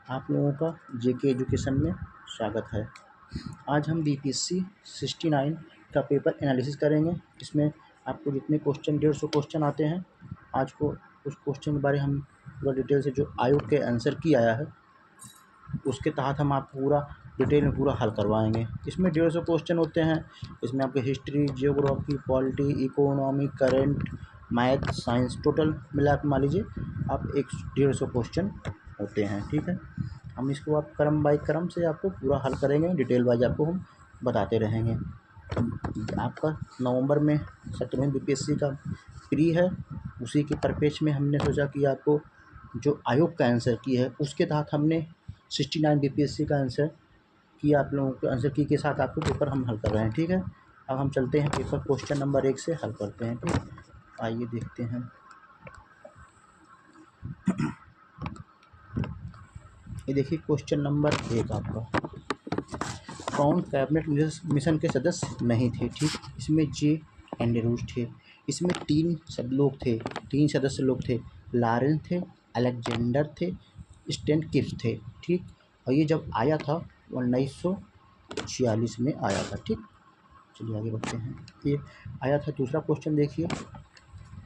आप लोगों का जेके एजुकेशन में स्वागत है। आज हम बीपीएससी 69 का पेपर एनालिसिस करेंगे। इसमें आपको जितने क्वेश्चन 150 क्वेश्चन आते हैं, आज को उस क्वेश्चन के बारे हम पूरा डिटेल से जो आयोग के आंसर की आया है उसके तहत हम आपको पूरा डिटेल में पूरा हल करवाएंगे। इसमें 150 क्वेश्चन होते हैं। इसमें आपके history, geography, polity, economy, current, math, science, total मिला के मान लीजिए आप 150 क्वेश्चन होते हैं। ठीक है, हम इसको आप क्रम बाय क्रम से आपको पूरा हल करेंगे, डिटेल वाइज आपको हम बताते रहेंगे। आपका नवंबर में 17वीं बीपीएससी का प्री है, उसी के परिप्रेक्ष्य में हमने सोचा कि आपको जो आयोग का आंसर की है उसके तहत हमने 69 बीपीएससी का आंसर की आप लोगों के आंसर की के साथ आपको पेपर हम हल कर रहे हैं। ठीक है, अब हम चलते हैं पेपर क्वेश्चन नंबर 1 से हल करते हैं। ठीक, आइए देखते हैं। ये देखिए क्वेश्चन नंबर 1 आपका, कौन कैबिनेट मिशन के सदस्य नहीं थे। ठीक, इसमें जे एंड्रूज थे। इसमें 3 सब लोग थे, 3 सदस्य लोग थे, लॉरेंस थे, अलेक्जेंडर थे, स्टैन किप्स थे। ठीक, और ये जब आया था 1946 में आया था। ठीक, चलिए आगे बढ़ते हैं। ये आया था। दूसरा क्वेश्चन देखिए,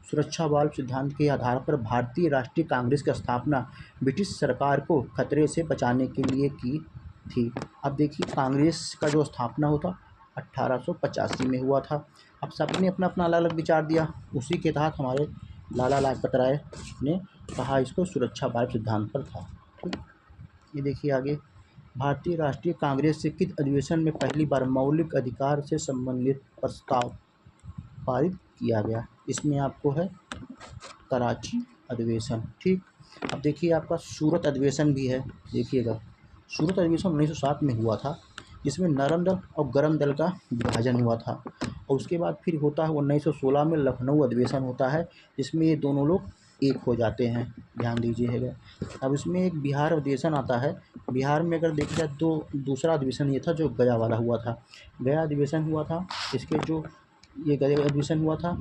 सुरक्षा वाल्व सिद्धांत के आधार पर भारतीय राष्ट्रीय कांग्रेस की स्थापना ब्रिटिश सरकार को खतरे से बचाने के लिए की थी। अब देखिए कांग्रेस का जो स्थापना होता 1885 में हुआ था। अब सबने अपना अपना अलग अलग विचार दिया, उसी के तहत हमारे लाला लाजपत राय ने कहा इसको सुरक्षा वाल्व सिद्धांत पर था। ये देखिए आगे, भारतीय राष्ट्रीय कांग्रेस से किस अधिवेशन में पहली बार मौलिक अधिकार से संबंधित प्रस्ताव पारित किया गया। इसमें आपको है कराची अधिवेशन। ठीक, अब देखिए आपका सूरत अधिवेशन भी है। देखिएगा, सूरत अधिवेशन 1907 में हुआ था, जिसमें नरम दल और गरम दल का विभाजन हुआ था। और उसके बाद फिर होता है 1916 में लखनऊ अधिवेशन होता है, जिसमें ये दोनों लोग एक हो जाते हैं। ध्यान दीजिएगा। अब इसमें एक बिहार अधिवेशन आता है। बिहार में अगर देखा जाए तो दूसरा अधिवेशन ये था जो गया वाला हुआ था। गया अधिवेशन हुआ था, इसके जो ये गया अधिवेशन हुआ था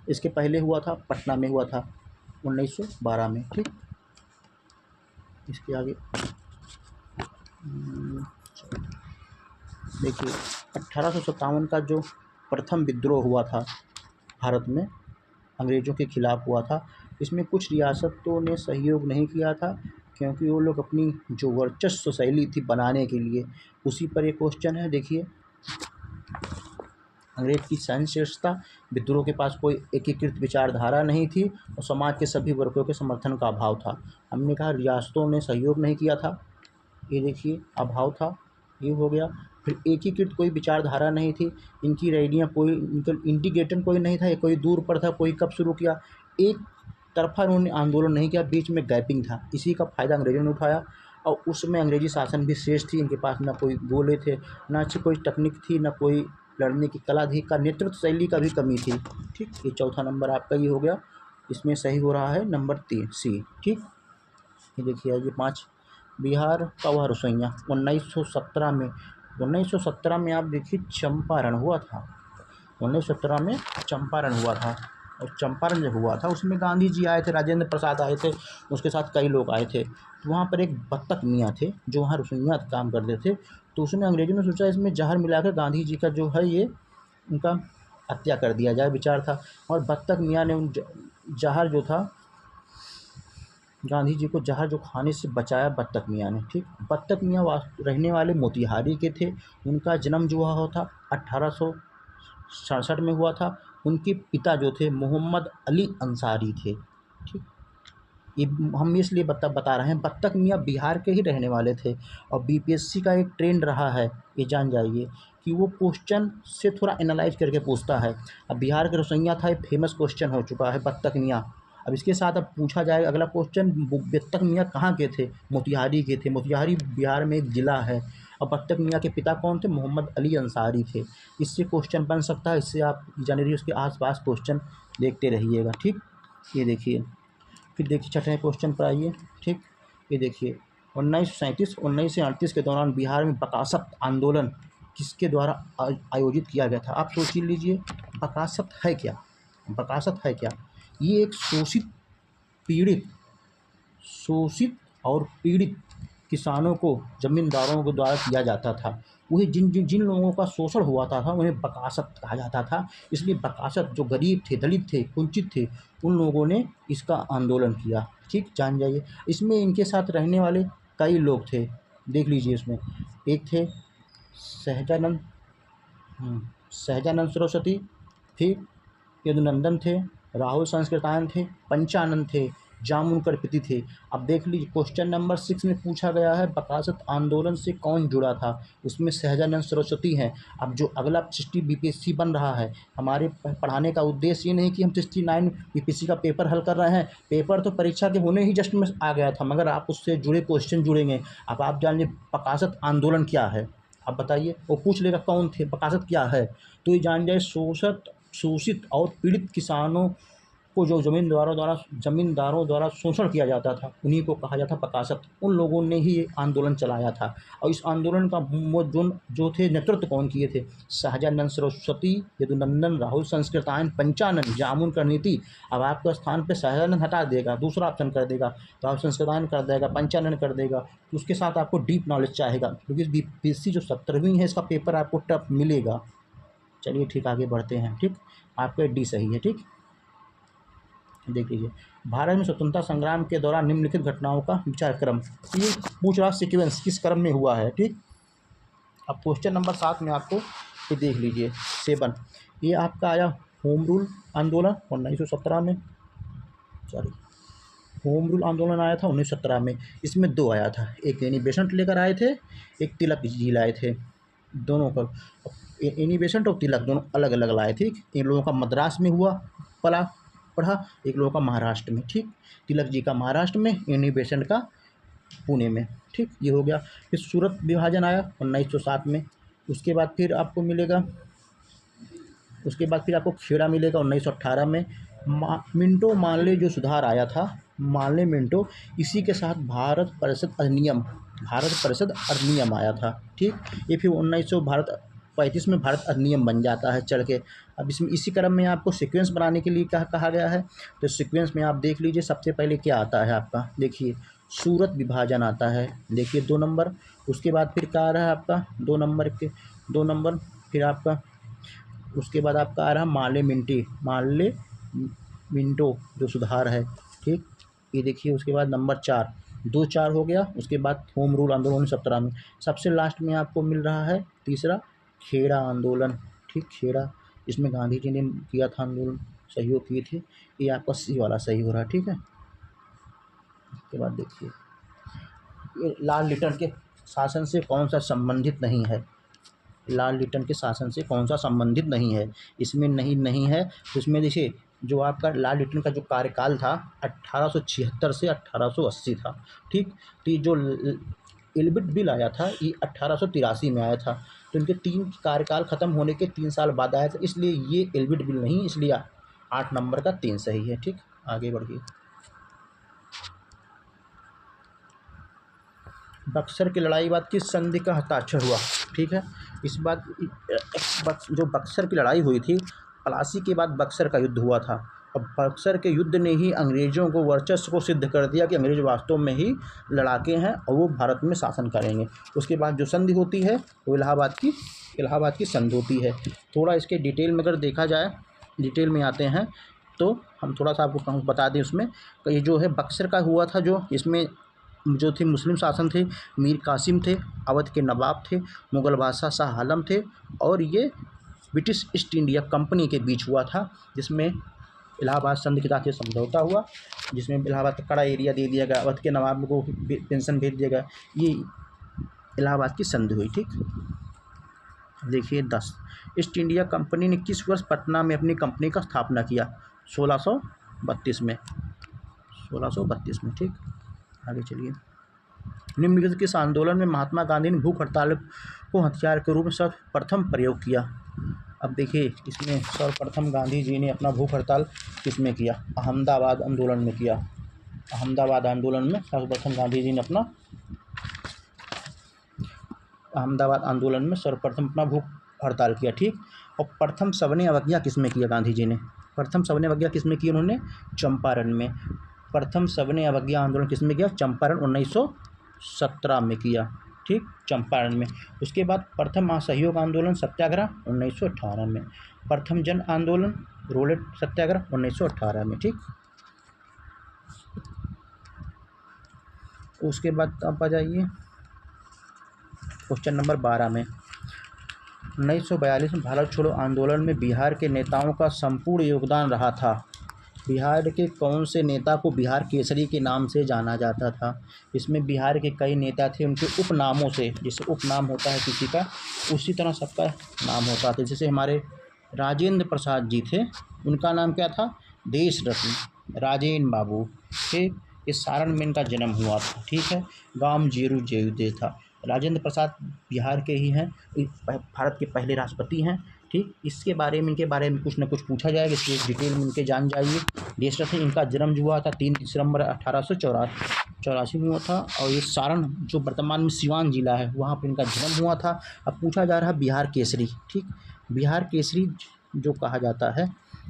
इसके पहले हुआ था पटना में हुआ था 1912 में। ठीक, इसके आगे देखिए 1857 का जो प्रथम विद्रोह हुआ था भारत में अंग्रेज़ों के खिलाफ हुआ था। इसमें कुछ रियासतों ने सहयोग नहीं किया था, क्योंकि वो लोग अपनी जो वर्चस्व शैली थी बनाने के लिए, उसी पर एक क्वेश्चन है। देखिए, अंग्रेज की सहनशीलता, विद्रोह के पास कोई एकीकृत विचारधारा नहीं थी और समाज के सभी वर्गों के समर्थन का अभाव था। हमने कहा रियासतों ने सहयोग नहीं किया था, ये देखिए अभाव था, ये हो गया। फिर एकीकृत कोई विचारधारा नहीं थी, इनकी रैलियाँ कोई इंटीग्रेशन कोई नहीं था, कोई दूर पर था, कोई कब शुरू किया, एक तरफा उन्होंने आंदोलन नहीं किया, बीच में गैपिंग था। इसी का फ़ायदा अंग्रेज़ों ने उठाया और उसमें अंग्रेजी शासन भी शेष थी। इनके पास ना कोई गोले थे, ना अच्छी कोई तकनीक थी, ना कोई लड़ने की कला थी, का नेतृत्व शैली का भी कमी थी। ठीक, ये चौथा नंबर आपका ये हो गया। इसमें सही हो रहा है नंबर 3 सी। ठीक, ये देखिए ये 5 बिहार का वह रसोइया 1917 में आप देखिए चंपारण हुआ था। 1917 में चंपारण हुआ था, और चंपारण जब हुआ था उसमें गांधी जी आए थे, राजेंद्र प्रसाद आए थे, उसके साथ कई लोग आए थे। तो वहाँ पर एक बत्तख मियाँ थे जो वहाँ रसोइया काम करते थे। तो उसमें अंग्रेज़ों ने सोचा इसमें जहर मिलाकर गांधी जी का जो है ये उनका हत्या कर दिया जाए, विचार था। और बत्तख मियाँ ने उन जहर जो था गांधी जी को जहर जो खाने से बचाया बत्तख मियाँ ने। ठीक, बत्तख मियाँ रहने वाले मोतिहारी के थे। उनका जन्म जो हुआ था 1867 में हुआ था। उनके पिता जो थे मोहम्मद अली अंसारी थे। ठीक, ये हम इसलिए बता रहे हैं, बत्तख मियाँ बिहार के ही रहने वाले थे। और बीपीएससी का एक ट्रेंड रहा है, ये जान जाइए कि वो क्वेश्चन से थोड़ा एनालाइज करके पूछता है। अब बिहार के रसोइया था, एक फेमस क्वेश्चन हो चुका है बत्तख मियाँ। अब इसके साथ अब पूछा जाए अगला क्वेश्चन, बत्तख मियाँ कहाँ के थे, मोतिहारी के थे। मोतिहारी बिहार में एक ज़िला है। और बत्तख मियाँ के पिता कौन थे, मोहम्मद अली अंसारी थे। इससे क्वेश्चन बन सकता है, इससे आप जनरली उसके आसपास क्वेश्चन देखते रहिएगा। ठीक, ये देखिए, फिर देखिए छठे क्वेश्चन पर आइए। ठीक, ये देखिए 1937-1938 के दौरान बिहार में बकासत आंदोलन किसके द्वारा आयोजित किया गया था। आप सोच लीजिए बकासत है क्या। बकासत है क्या, ये एक शोषित, पीड़ित, शोषित और पीड़ित किसानों को जमींदारों के द्वारा किया जाता था। वही जिन जिन जिन लोगों का शोषण हुआ था उन्हें बकासत कहा जाता था। इसलिए बकासत जो गरीब थे, दलित थे, वंचित थे, उन लोगों ने इसका आंदोलन किया। ठीक, जान जाइए। इसमें इनके साथ रहने वाले कई लोग थे, देख लीजिए। इसमें एक थे सहजानंद सहजानंद सरस्वती, फिर यदुनंदन थे, राहुल संस्कृतायन थे, पंचानंद थे, जामुनकर प्रीति थे। अब देख लीजिए, क्वेश्चन नंबर 6 में पूछा गया है बकासत आंदोलन से कौन जुड़ा था। उसमें सहजानंद सरस्वती हैं। अब जो अगला 60 बीपीएससी बन रहा है, हमारे पढ़ाने का उद्देश्य ये नहीं कि हम 69 बीपीएससी का पेपर हल कर रहे हैं। पेपर तो परीक्षा के होने ही जस्ट में आ गया था, मगर आप उससे जुड़े क्वेश्चन जुड़ेंगे। अब आप जान लीजिए बकासत आंदोलन क्या है। अब बताइए, वो पूछ लेगा कौन थे, बकासत क्या है, तो ये जान जाए शोषित और पीड़ित किसानों को जो जमींदारों द्वारा शोषण किया जाता था, उन्हीं को कहा जाता बकासत। उन लोगों ने ही ये आंदोलन चलाया था। और इस आंदोलन का जो थे नेतृत्व कौन किए थे, सहजानंद सरस्वती, यदुनंदन, राहुल संस्कृतायन, पंचानंद, जामुनकर नीति। अब आपके स्थान पे सहजानंद हटा देगा, दूसरा ऑप्शन कर देगा, राहुल संस्कृतायन कर देगा, पंचानंद कर देगा। तो उसके साथ आपको डीप नॉलेज चाहेगा, क्योंकि बीपीएससी जो 17वीं है इसका पेपर आपको टफ मिलेगा। चलिए ठीक, आगे बढ़ते हैं। ठीक, आपका डी सही है। ठीक, देख लीजिए, भारत में स्वतंत्रता संग्राम के दौरान निम्नलिखित घटनाओं का विचार क्रम। ये पूछ रहा सीक्वेंस किस क्रम में हुआ है। ठीक, अब क्वेश्चन नंबर 7 में आपको ये देख लीजिए 7, ये आपका आया होम रूल आंदोलन 1917 में। होम रूल आंदोलन आया था 1917 में। इसमें 2 आया था, एक एनी बेसेंट लेकर आए थे, एक तिलक जी लाए थे। दोनों का एनी बेसेंट और तिलक दोनों अलग अलग लाए थे। इन लोगों का मद्रास में हुआ पढ़ा, एक लोगों का महाराष्ट्र में। ठीक, तिलक जी का महाराष्ट्र में, एनी बेसेंट का पुणे में। ठीक, ये हो गया। फिर सूरत विभाजन आया 1907 में। उसके बाद फिर आपको मिलेगा, खेड़ा मिलेगा 1918 में। मिंटो मार्ले जो सुधार आया था, मार्ले मिंटो, इसी के साथ भारत परिषद अधिनियम आया था। ठीक, ये फिर 1935 में भारत अधिनियम बन जाता है चढ़ के। अब इसमें इसी क्रम में आपको सीक्वेंस बनाने के लिए कहा गया है। तो सीक्वेंस में आप देख लीजिए, सबसे पहले क्या आता है आपका, देखिए सूरत विभाजन आता है, देखिए 2 नंबर। उसके बाद फिर क्या आ रहा है आपका 2 नंबर, फिर आपका उसके बाद आपका आ रहा है मार्ले मिंटो जो सुधार है। ठीक, ये देखिए। उसके बाद नंबर 4 हो गया। उसके बाद होम रूल आंदोलन 1917 में। सबसे लास्ट में आपको मिल रहा है तीसरा, खेड़ा आंदोलन। ठीक, खेड़ा, इसमें गांधी जी ने किया था आंदोलन, सहयोग किए थे। ये आपका सी वाला सही हो रहा है। ठीक है। उसके बाद देखिए, ये लॉर्ड लिटन के शासन से कौन सा संबंधित नहीं है, लॉर्ड लिटन के शासन से कौन सा संबंधित नहीं है। इसमें नहीं है। तो इसमें देखिए, जो आपका लॉर्ड लिटन का जो कार्यकाल था 1876 से 1880 था। ठीक, तो ये जो एल्बिट बिल आया था ये 1883 में आया था। तो इनके 3 कार्यकाल खत्म होने के 3 साल बाद आया था, इसलिए ये एल्बिट बिल नहीं, इसलिए 8 नंबर का 3 सही है। ठीक, आगे बढ़िए। बक्सर की लड़ाई बाद किस संधि का हस्ताक्षर हुआ। ठीक है, इस बात जो बक्सर की लड़ाई हुई थी, प्लासी के बाद बक्सर का युद्ध हुआ था। अब बक्सर के युद्ध ने ही अंग्रेज़ों को वर्चस्व को सिद्ध कर दिया कि अंग्रेज़ वास्तव में ही लड़ाके हैं और वो भारत में शासन करेंगे। उसके बाद जो संधि होती है वो इलाहाबाद की संधि होती है। थोड़ा इसके डिटेल में अगर देखा जाए, डिटेल में आते हैं तो हम थोड़ा सा आपको बता दें। उसमें ये जो है बक्सर का हुआ था, जो इसमें जो थे मुस्लिम शासन थे, मीर कासिम थे, अवध के नवाब थे, मुग़ल बादशाह शाह आलम थे, और ये ब्रिटिश ईस्ट इंडिया कंपनी के बीच हुआ था, जिसमें इलाहाबाद संधि के तहत समझौता हुआ, जिसमें इलाहाबाद का कड़ा एरिया दे दिया गया, अवध के नवाब को पेंशन भेज दिया गया। ये इलाहाबाद की संधि हुई। ठीक, देखिए 10, ईस्ट इंडिया कंपनी ने किस वर्ष पटना में अपनी कंपनी का स्थापना किया। 1632 में। ठीक, आगे चलिए। निम्नलिखित किस आंदोलन में महात्मा गांधी ने भूख हड़ताल को हथियार के रूप में सर्वप्रथम प्रयोग किया। अब देखिए, इसमें सर्वप्रथम गांधी जी ने अपना भूख हड़ताल किसमें किया, अहमदाबाद आंदोलन में किया। अहमदाबाद आंदोलन में सर्वप्रथम गांधी जी ने अपना अहमदाबाद आंदोलन में सर्वप्रथम अपना भूख हड़ताल किया। ठीक, और प्रथम सविनय अवज्ञा किसमें किया गांधी जी ने, प्रथम सविनय अवज्ञा किसमें की उन्होंने, चंपारण में। प्रथम सविनय अवज्ञा आंदोलन किसमें किया? चंपारण 1917 में किया, ठीक, चंपारण में। उसके बाद प्रथम असहयोग आंदोलन सत्याग्रह 1918 में। प्रथम जन आंदोलन रोलेट सत्याग्रह 1918 में, ठीक। उसके बाद आप आ जाइए क्वेश्चन नंबर 12 में। 1942 में भारत छोड़ो आंदोलन में बिहार के नेताओं का संपूर्ण योगदान रहा था। बिहार के कौन से नेता को बिहार केसरी के नाम से जाना जाता था? इसमें बिहार के कई नेता थे, उनके उपनामों से, जैसे उपनाम होता है किसी का, उसी तरह सबका नाम होता था। जैसे हमारे राजेंद्र प्रसाद जी थे, उनका नाम क्या था? देश रत्न राजेंद्र बाबू, ठीक। इस सारण में इनका जन्म हुआ था, ठीक है। गांव जेरू जेयूदे था। राजेंद्र प्रसाद बिहार के ही हैं, भारत के पहले राष्ट्रपति हैं, ठीक। इसके बारे में, इनके बारे में कुछ न कुछ पूछा जाएगा, इसलिए डिटेल में इनके जान जाइए। देश रत्न इनका जन्म हुआ था 3 दिसंबर 1884 में हुआ था, और ये सारण जो वर्तमान में सिवान जिला है वहाँ पर इनका जन्म हुआ था। अब पूछा जा रहा है बिहार केसरी, ठीक। बिहार केसरी जो कहा जाता है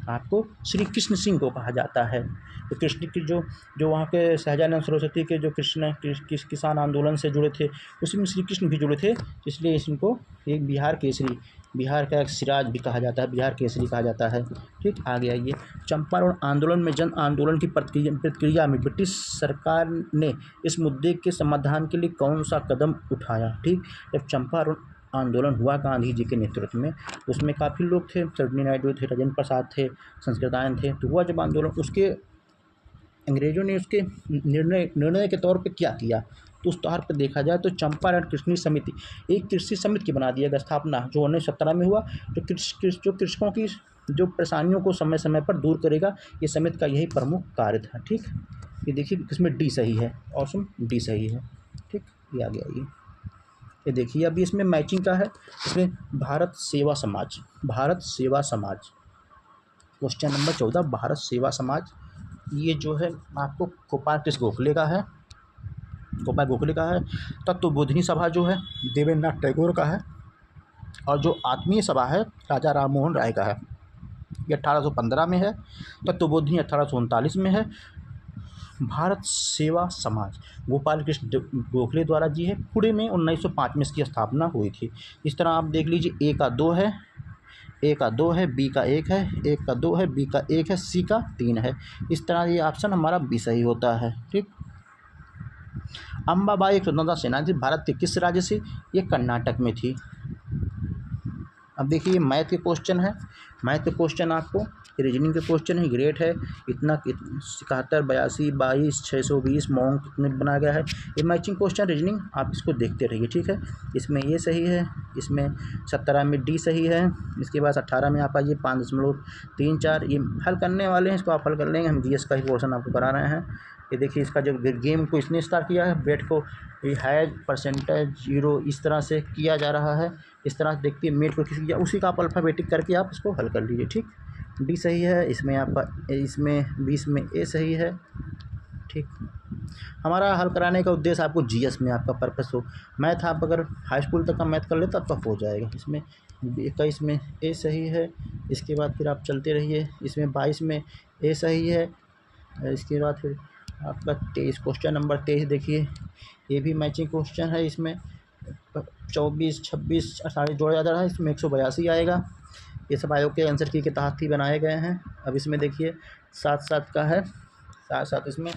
आपको, श्री कृष्ण सिंह को कहा जाता है। तो कृष्ण की जो वहाँ के सहजानंद सरस्वती के जो किसान आंदोलन से जुड़े थे, उसमें श्री कृष्ण भी जुड़े थे, इसलिए इनको एक बिहार केसरी, बिहार का एक सिराज भी कहा जाता है, बिहार केसरी कहा जाता है, ठीक। आगे आइए। चंपारण आंदोलन में जन आंदोलन की प्रतिक्रिया में ब्रिटिश सरकार ने इस मुद्दे के समाधान के लिए कौन सा कदम उठाया? ठीक। जब चंपारण आंदोलन हुआ गांधी जी के नेतृत्व में, उसमें काफ़ी लोग थे, सरोजिनी नायडू थे, राजेंद्र प्रसाद थे, संस्कृतायन थे। तो हुआ जब आंदोलन, उसके अंग्रेज़ों ने उसके निर्णय के तौर पे क्या किया? तो उस तौर पर देखा जाए तो चंपारण कृषि समिति, एक कृषि समिति की बना दिया गया स्थापना, जो 1917 में हुआ, जो कृषकों की जो परेशानियों को समय समय पर दूर करेगा, ये समिति का यही प्रमुख कार्य था, ठीक। ये देखिए इसमें डी सही है, ऑप्शन डी सही है, ठीक। ये आ गया ये देखिए। अभी इसमें मैचिंग का है, इसमें भारत सेवा समाज, भारत सेवा समाज, क्वेश्चन नंबर 14 भारत सेवा समाज, ये जो है आपको गोपाल कृष्ण गोखले का है, गोपाल गोखले का है। तत्वबोधिनी सभा जो है देवेंद्रनाथ टैगोर का है, और जो आत्मीय सभा है राजा राम मोहन राय का है, ये 1815 में है। तत्वबोधिनी 1839 में है। भारत सेवा समाज गोपाल कृष्ण गोखले द्वारा जी है, पुणे में 1905 में इसकी स्थापना हुई थी। इस तरह आप देख लीजिए, ए का 2 है, ए का 2 है, बी का 1 है, ए का 2 है, बी का 1 है, सी का 3 है। इस तरह ये ऑप्शन हमारा बी सही होता है, ठीक। अंबाबाई एक स्वतंत्रता सेनानी थी, भारत के किस राज्य से? ये कर्नाटक में थी। अब देखिए मैथ के क्वेश्चन है, मैथ के क्वेश्चन आपको रीजनिंग के क्वेश्चन है, ग्रेट है। इतना 71, 82, 22, 620 मॉन्क कितने बना गया है। ये मैचिंग क्वेश्चन रीजनिंग, आप इसको देखते रहिए, ठीक है। इसमें ये सही है, इसमें 17 में डी सही है। इसके बाद 18 में आप आइए 5.34, ये हल करने वाले हैं, इसको आप हल कर लेंगे। हम जीएस का ही पोर्शन आपको करा रहे हैं। ये देखिए इसका जो गेम को इसने स्टार्ट किया है, बेट को ये हैज परसेंटेज 0 इस तरह से किया जा रहा है। इस तरह से देखिए मेट को किसी उसी का आप अल्फ़ाबेटिक करके आप इसको हल कर लीजिए, ठीक। डी सही है, इसमें आपका इसमें 20 में ए सही है, ठीक। हमारा हल कराने का उद्देश्य आपको जीएस में आपका पर्पस हो। मैथ आप अगर हाई स्कूल तक का मैथ कर ले तब तक हो जाएगा। इसमें 21 में ए सही है, इसके बाद फिर आप चलते रहिए, इसमें 22 में ए सही है। इसके बाद फिर आपका 23 क्वेश्चन नंबर 23 देखिए, ये भी मैचिंग क्वेश्चन है। इसमें 24, 26 28 जोड़ा जाता है, इसमें 182 आएगा। ये सब आयोग के आंसर की के तहत ही बनाए गए हैं। अब इसमें देखिए 7 का है, 7 इसमें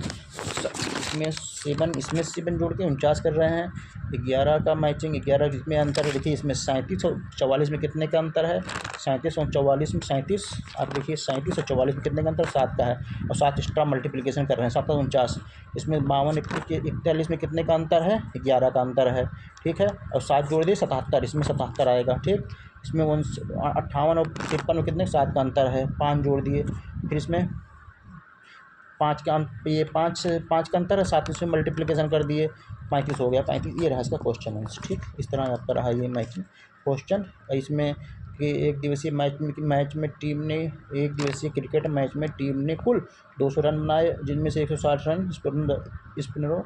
7 जोड़ के 49 कर रहे हैं। 11 का मैचिंग, 11 इसमें अंतर है, देखिए इसमें 37 और 44 में कितने का अंतर है? 37 और 44 में 37, आप देखिए 37 और 44 में कितने का अंतर? 7 का है, और 7 एक्स्ट्रा मल्टीप्लिकेशन कर रहे हैं, 7 और 49, इसमें 52 41 में कितने का अंतर है? 11 का अंतर है, ठीक है। और 7 जोड़ दिए 77, इसमें 77 आएगा, ठीक। इसमें 58 और 53 में कितने? 7 का अंतर है, 5 जोड़ दिए, फिर इसमें 5 का ये 5 का अंतर है, 7 इसमें मल्टीप्लिकेशन कर दिए, 35 हो गया, 35। ये रहा इसका क्वेश्चन आंसर, ठीक। इस तरह आपका रहा ये मैचिंग क्वेश्चन। इसमें कि एक दिवसीय मैच में टीम ने, एक दिवसीय क्रिकेट मैच में टीम ने कुल 200 रन बनाए, जिनमें से 160 रन स्पिनरों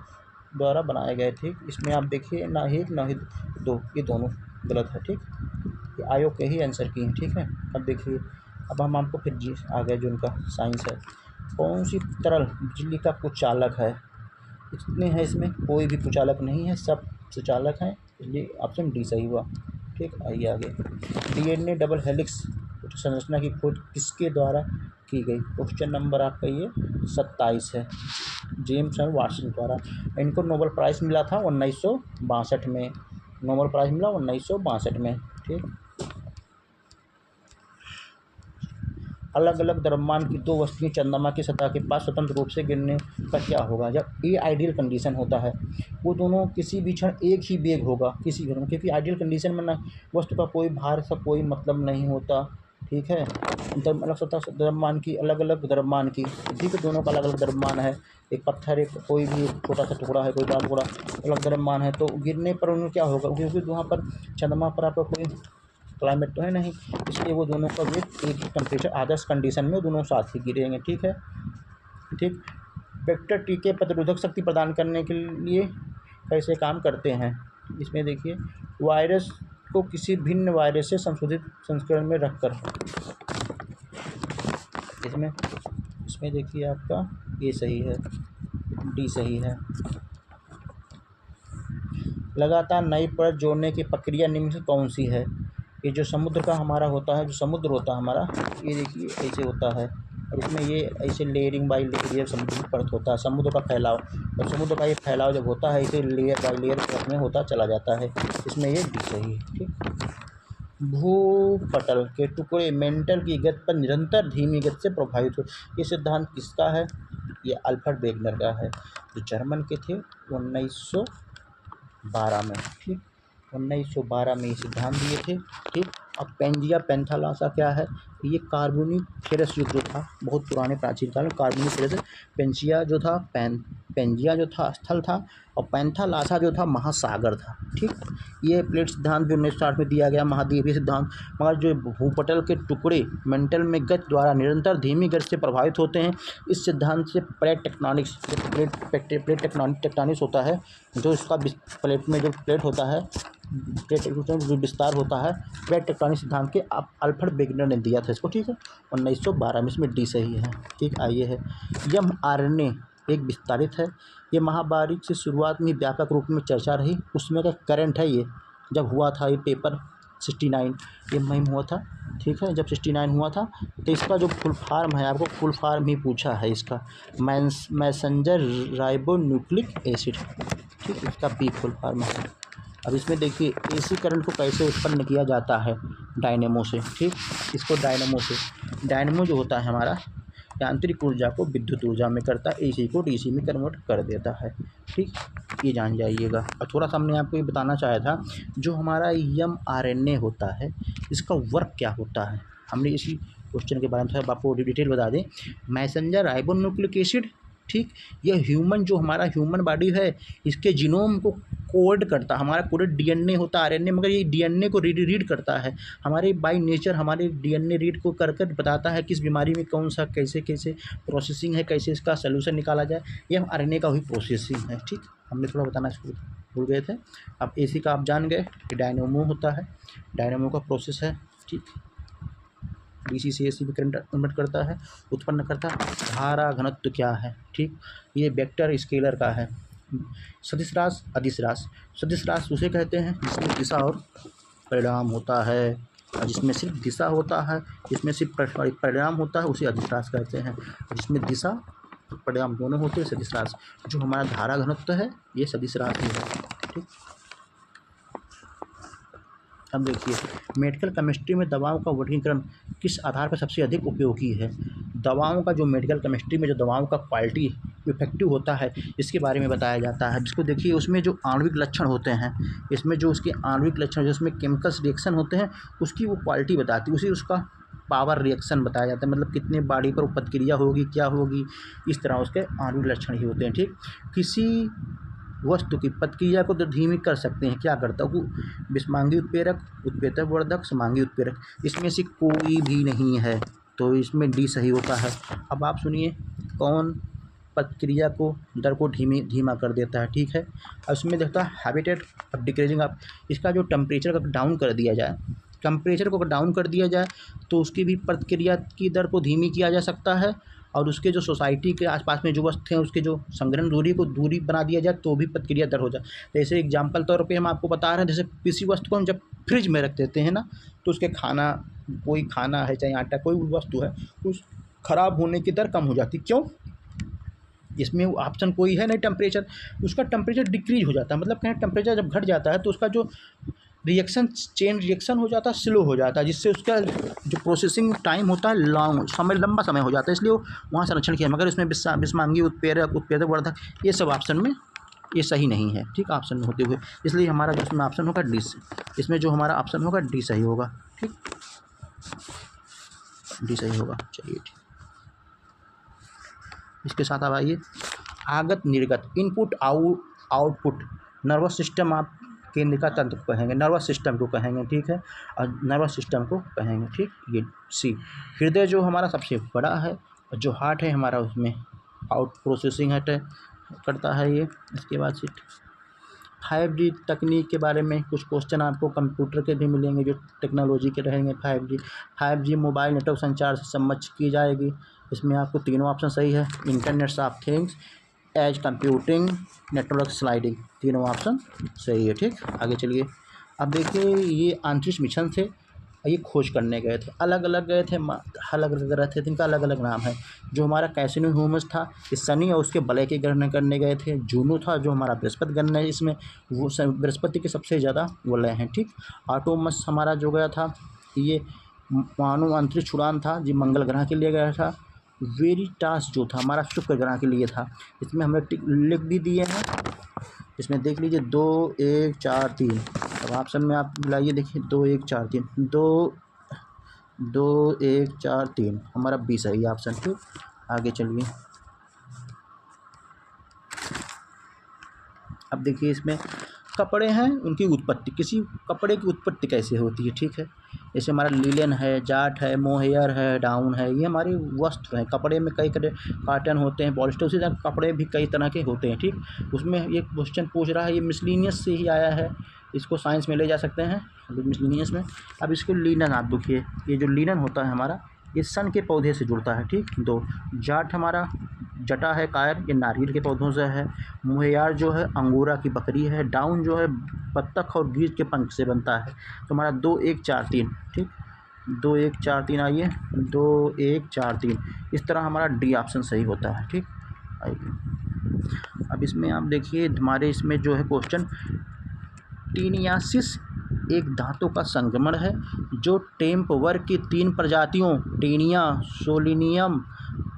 द्वारा बनाए गए, ठीक। इसमें आप देखिए ना 1 ना ही 2, ये दोनों गलत है, ठीक। ये आयोग के ही आंसर की हैं, ठीक है। अब देखिए, अब हम आपको फिर जी आ गए जो उनका साइंस है। कौन सी तरल बिजली का कुचालक है? कितने हैं इसमें? कोई भी कुचालक नहीं है, सब सुचालक हैं, इसलिए ऑप्शन डी सही हुआ। ठीक, आइए आगे। डीएनए डबल हेलिक्स संरचना की खोज किसके द्वारा की गई? क्वेश्चन नंबर आपका ये 27 है, जेम्स एंड वाटसन द्वारा। इनको नोबेल प्राइज़ मिला था 1962 में, नोबेल प्राइज़ मिला 1962 में। ठीक, अलग अलग द्रव्यमान की दो वस्तुएं चंद्रमा की सतह के पास स्वतंत्र रूप से गिरने पर क्या होगा? जब ये आइडियल कंडीशन होता है, वो दोनों किसी भी क्षण एक ही वेग होगा, किसी भी, क्योंकि आइडियल कंडीशन में ना वस्तु का कोई भार से कोई मतलब नहीं होता। ठीक है, अलग सतह द्रव्यमान की, अलग अलग द्रव्यमान की, ठीक है, दोनों का अलग अलग द्रव्यमान है। एक पत्थर, एक कोई भी छोटा सा टुकड़ा है, कोई बड़ा टुकड़ा, अलग द्रव्यमान है, तो गिरने पर उन्हें क्या होगा? क्योंकि वहाँ पर चंद्रमा पर आपका कोई क्लाइमेट तो है नहीं, इसलिए वो दोनों का वेट एक ही टेम्परेचर, आदर्श कंडीशन में दोनों साथ ही गिरेंगे। ठीक है, ठीक। वेक्टर टीके प्रतिरोधक शक्ति प्रदान करने के लिए कैसे काम करते हैं? इसमें देखिए, वायरस को किसी भिन्न वायरस से संशोधित संस्करण में रखकर, इसमें देखिए आपका ए सही है, डी सही है। लगातार नई परत जोड़ने की प्रक्रिया निम्न से कौन सी है? ये जो समुद्र का हमारा होता है, जो समुद्र होता है हमारा, ये देखिए ऐसे होता है, और इसमें ये ऐसे लेयरिंग बाई लेयर समुद्र की परत होता है, समुद्र का फैलाव, और समुद्र का ये फैलाव जब होता है इसे लेयर बाई लेयर परत में होता चला जाता है, इसमें ये डी सही है। ठीक, भूपटल के टुकड़े मेंटल की गति पर निरंतर धीमी गति से प्रभावित हो, ये सिद्धांत किसका है? ये अल्फ्रेड वेगनर का है, जो जर्मन के थे 1912 में। ठीक, 1912 में ये सिद्धांत दिए थे। ठीक, अब पेंजिया पेंथालासा क्या है? ये कार्बोनिफेरस युग जो था, बहुत पुराने प्राचीन काल में कार्बोनिफेरस, पेंजिया जो था पेंजिया जो था स्थल था, और पेंथालासा जो था महासागर था। ठीक, ये प्लेट सिद्धांत भी 1960 में दिया गया, महाद्वीपीय सिद्धांत। मगर जो भूपटल के टुकड़े मेंटल में गति द्वारा निरंतर धीमी गति से प्रभावित होते हैं, इस सिद्धांत से प्लेट टेक्टोनिक्स, प्लेट टेक्टोनिक्स होता है, जो इसका प्लेट में जो प्लेट होता है, प्लेट जो विस्तार होता है, प्लेट टेक्टोनिक सिद्धांत के अल्फ्रेड वेगनर ने दिया था इसको। ठीक है, 1912 में, इसमें डी सही है। ठीक, आइए है, mRNA एक विस्तारित है, ये महामारी से शुरुआत में व्यापक रूप में चर्चा रही, उसमें का करंट है ये, जब हुआ था ये पेपर 69 ये मुहिम हुआ था। ठीक है, जब 69 हुआ था, तो इसका जो फुल फॉर्म है, आपको फुल फॉर्म ही पूछा है इसका, मैसेंजर राइबोन्यूक्लिक एसिड। ठीक, इसका बी फुल फॉर्म है। अब इसमें देखिए एसी करंट को कैसे उत्पन्न किया जाता है? डायनेमो से। ठीक, इसको डायनेमो से, डायनेमो जो होता है हमारा, यांत्रिक ऊर्जा को विद्युत ऊर्जा में करता है, एसी को डीसी में कन्वर्ट कर देता है। ठीक, ये जान जाइएगा। और थोड़ा सा हमने आपको ये बताना चाहा था, जो हमारा mRNA होता है, इसका वर्क क्या होता है? हमने इसी क्वेश्चन के बारे में थोड़ा आपको डिटेल बता दें। मैसेंजर राइबोन्यूक्लिक एसिड, ठीक, यह ह्यूमन, जो हमारा ह्यूमन बॉडी है, इसके जीनोम को कोड करता है। हमारा कोडेड डीएनए होता है, आरएनए, मगर ये डीएनए को रीड करता है। हमारे बाय नेचर हमारे डीएनए रीड को कर बताता है किस बीमारी में कौन सा कैसे कैसे प्रोसेसिंग है, कैसे इसका सोल्यूशन निकाला जाए, ये आरएनए का भी प्रोसेसिंग है। ठीक, हमने थोड़ा बताना भूल गए थे। अब एसी का आप जान गए कि डायनेमो होता है, डायनेमो का प्रोसेस है। ठीक, डीसी से एसी में करंट कन्वर्ट करता है, उत्पन्न करता है। धारा घनत्व क्या है? ठीक, ये वेक्टर स्केलर का है। सदिश राशि, अदिश राशि। सदिश राशि उसे कहते हैं जिसमें दिशा और परिणाम होता है, और जिसमें सिर्फ दिशा होता है, जिसमें सिर्फ परिणाम होता है, उसे अदिश राशि कहते हैं। जिसमें दिशा और परिणाम दोनों होते हैं, सदिश राशि। जो हमारा धारा घनत्व है, ये सदिश राशि है। ठीक, अब देखिए, मेडिकल केमिस्ट्री में दवाओं का वर्गीकरण किस आधार पर सबसे अधिक उपयोगी है? दवाओं का जो मेडिकल केमिस्ट्री में जो दवाओं का क्वालिटी इफेक्टिव होता है, इसके बारे में बताया जाता है। जिसको देखिए, उसमें जो आणविक लक्षण होते हैं, इसमें जो उसके आणविक लक्षण, जो उसमें केमिकल्स रिएक्शन होते हैं, उसकी वो क्वालिटी बताती है, उसी उसका पावर रिएक्शन बताया जाता है, मतलब कितने बॉडी पर प्रतिक्रिया होगी, क्या होगी, इस तरह उसके आणविक लक्षण ही होते हैं। ठीक, किसी वस्तु की प्रतिक्रिया को तो धीमी कर सकते हैं, क्या करता है? विषमांगी उत्प्रेरक, उत्प्रेरक वर्धक, समांगी उत्प्रेरक, इसमें से कोई भी नहीं है, तो इसमें डी सही होता है। अब आप सुनिए, कौन प्रतिक्रिया को दर को धीमा कर देता है? ठीक है, अब इसमें देखता है हैबिटेट ऑफ डिक्रीजिंग। आप इसका जो टेम्परेचर का डाउन कर दिया जाए, टेम्परेचर को डाउन कर दिया जाए, तो उसकी भी प्रतिक्रिया की दर को धीमी किया जा सकता है, और उसके जो सोसाइटी के आसपास में जो वस्तु हैं उसके जो संग्रहण दूरी बना दिया जाए तो भी प्रतिक्रिया दर हो जाए। जैसे एग्जाम्पल तौर पे हम आपको बता रहे हैं, जैसे किसी वस्तु को हम जब फ्रिज में रख देते हैं ना, तो उसके कोई खाना है चाहे आटा कोई भी वस्तु है, उस खराब होने की दर कम हो जाती। क्यों? इसमें ऑप्शन कोई है नहीं, टेम्परेचर, उसका टेम्परेचर डिक्रीज हो जाता है। मतलब कहें टेम्परेचर जब घट जाता है तो उसका जो चेन रिएक्शन हो जाता है स्लो हो जाता है, जिससे उसका जो प्रोसेसिंग टाइम होता है लंबा समय हो जाता है, इसलिए वो वहाँ संरक्षण किया। मगर इसमें विषमांगी उत्प्रेरक वर्धक ये सब ऑप्शन में ये सही नहीं है, ठीक, ऑप्शन में होते हुए, इसलिए हमारा जो इसमें ऑप्शन होगा डी, इसमें जो हमारा ऑप्शन होगा डी सही होगा, ठीक, डी सही होगा। चलिए ठीक, इसके साथ अब आइए आगत निर्गत, इनपुट आउटपुट, नर्वस सिस्टम आप केंद्र का तंत्र को कहेंगे, नर्वस सिस्टम को कहेंगे, ठीक है, और नर्वस सिस्टम को कहेंगे, ठीक। ये सी, हृदय जो हमारा सबसे बड़ा है और जो हार्ट है हमारा उसमें आउट प्रोसेसिंग करता है ये। इसके बाद से 5G तकनीक के बारे में कुछ क्वेश्चन आपको कंप्यूटर के भी मिलेंगे जो टेक्नोलॉजी के रहेंगे। 5G मोबाइल नेटवर्क संचार से समझ की जाएगी। इसमें आपको तीनों ऑप्शन सही है, internet of things, edge computing, network sliding, तीनों ऑप्शन सही है, ठीक। आगे चलिए, अब देखिए ये अंतरिक्ष मिशन थे, ये खोज करने गए थे, अलग अलग गए थे, अलग अलग ग्रह थे, इनका अलग अलग नाम है। जो हमारा कैसिनो ह्यूमस था ये शनि और उसके बलय के ग्रहण करने गए थे। जूनो था जो हमारा बृहस्पति ग्रहण है, इसमें वो बृहस्पति के सबसे ज़्यादा वलय हैं, ठीक। आर्टेमिस हमारा जो गया था ये मानव अंतरिक्ष उड़ान था जी, मंगल ग्रह के लिए गया था। वेरिटास जो था हमारा शुक्र ग्रह के लिए था। इसमें हमने लिख भी दिए हैं, इसमें देख लीजिए 2 1 4 3। अब ऑप्शन में आप मिलाइए, देखिए 2 1 4 3, 2 1 4 3 हमारा बी सही ऑप्शन, ठीक। आगे चलिए, अब देखिए इसमें कपड़े हैं उनकी उत्पत्ति, किसी कपड़े की उत्पत्ति कैसे होती है, ठीक है। जैसे हमारा लीलन है, जाट है, मोहेयर है, डाउन है, ये हमारी वस्त्र हैं। कपड़े में कई तरह कॉटन होते हैं, पॉलिस्टर, उसी तरह कपड़े भी कई तरह के होते हैं, ठीक। उसमें ये क्वेश्चन पूछ रहा है, ये मिसलिनियस से ही आया है, इसको साइंस में ले जा सकते हैं मिसलिनियस में। अब इसको लीलन आप देखिए, ये जो लीलन होता है हमारा ये सन के पौधे से जुड़ता है, ठीक। 2 जाट हमारा जटा है कायर, ये नारियल के पौधों से है। मोहेयार जो है अंगूरा की बकरी है। डाउन जो है बत्तख और गीज के पंख से बनता है। तो हमारा 2 1 4 3, ठीक, 2 1 4 3 आइए, 2 1 4 3, इस तरह हमारा डी ऑप्शन सही होता है, ठीक। आइए अब इसमें आप देखिए हमारे इसमें जो है क्वेश्चन, टीनियासिस एक धातु का संक्रमण है जो टेम्प वर्ग की 3 प्रजातियों टेनिया सोलिनियम,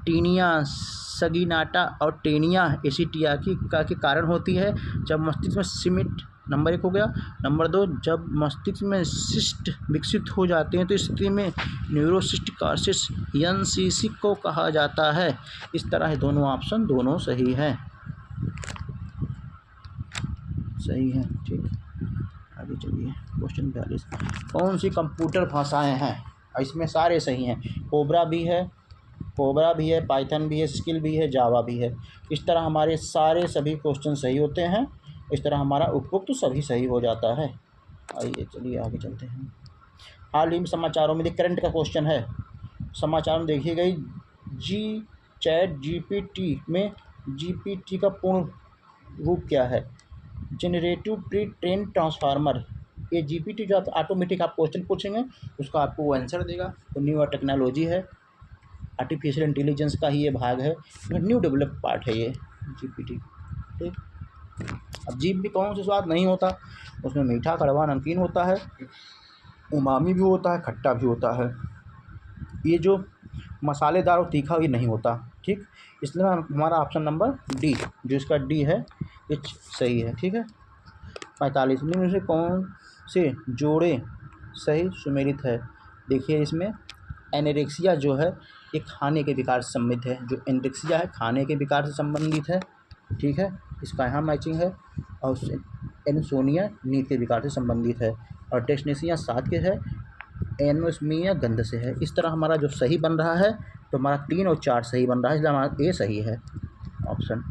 टीनिया सगिनाटा और टेनिया एसिटिया के कारण होती है। जब मस्तिष्क में सिमिट, नंबर 1 हो गया। नंबर 2, जब मस्तिष्क में सिस्ट विकसित हो जाते हैं तो इस स्थिति में न्यूरोसिस्टिकासिस NCC को कहा जाता है। इस तरह है दोनों ऑप्शन, दोनों सही हैं, सही है, ठीक। आगे चलिए, क्वेश्चन 42, कौन सी कंप्यूटर भाषाएं हैं? इसमें सारे सही हैं, कोबरा भी है, पाइथन भी है, स्किल भी है, जावा भी है। इस तरह हमारे सारे सभी क्वेश्चन सही होते हैं, इस तरह हमारा उपयुक्त तो सभी सही हो जाता है। आइए चलिए आगे चलते हैं। हाल ही में समाचारों में करंट का क्वेश्चन है, समाचार में देखी गई चैट GPT में GPT का पूर्ण रूप क्या है? Generative pre train transformer. ये GPT जो आप ऑटोमेटिक आप क्वेश्चन पूछेंगे उसका आपको वो आंसर देगा। तो न्यू टेक्नोलॉजी है, आर्टिफिशियल इंटेलिजेंस का ही ये भाग है, न्यू डेवलप पार्ट है ये GPT, ठीक। अब जीभ भी कौन सा स्वाद नहीं होता, उसमें मीठा, कड़वा, नमकीन होता है, उमामी भी होता है, खट्टा भी होता है। ये जो मसालेदार और तीखा ये नहीं होता, ठीक। इसलिए हमारा ऑप्शन नंबर डी, जो इसका डी है ये सही है, ठीक है। 45 में से कौन से जोड़े सही सुमेलित है? देखिए इसमें एनोरेक्सिया जो है ये खाने के विकार से संबंधित है, जो एनोरेक्सिया है खाने के विकार से संबंधित है, ठीक है, इसका यहाँ मैचिंग है। और एनसोनिया नींद के विकार से संबंधित है, और डेस्नेसिया साथ के है, एनोस्मिया गंध से है। इस तरह हमारा जो सही बन रहा है तो हमारा 3 और 4 सही बन रहा है, इसलिए हमारा ए सही है ऑप्शन।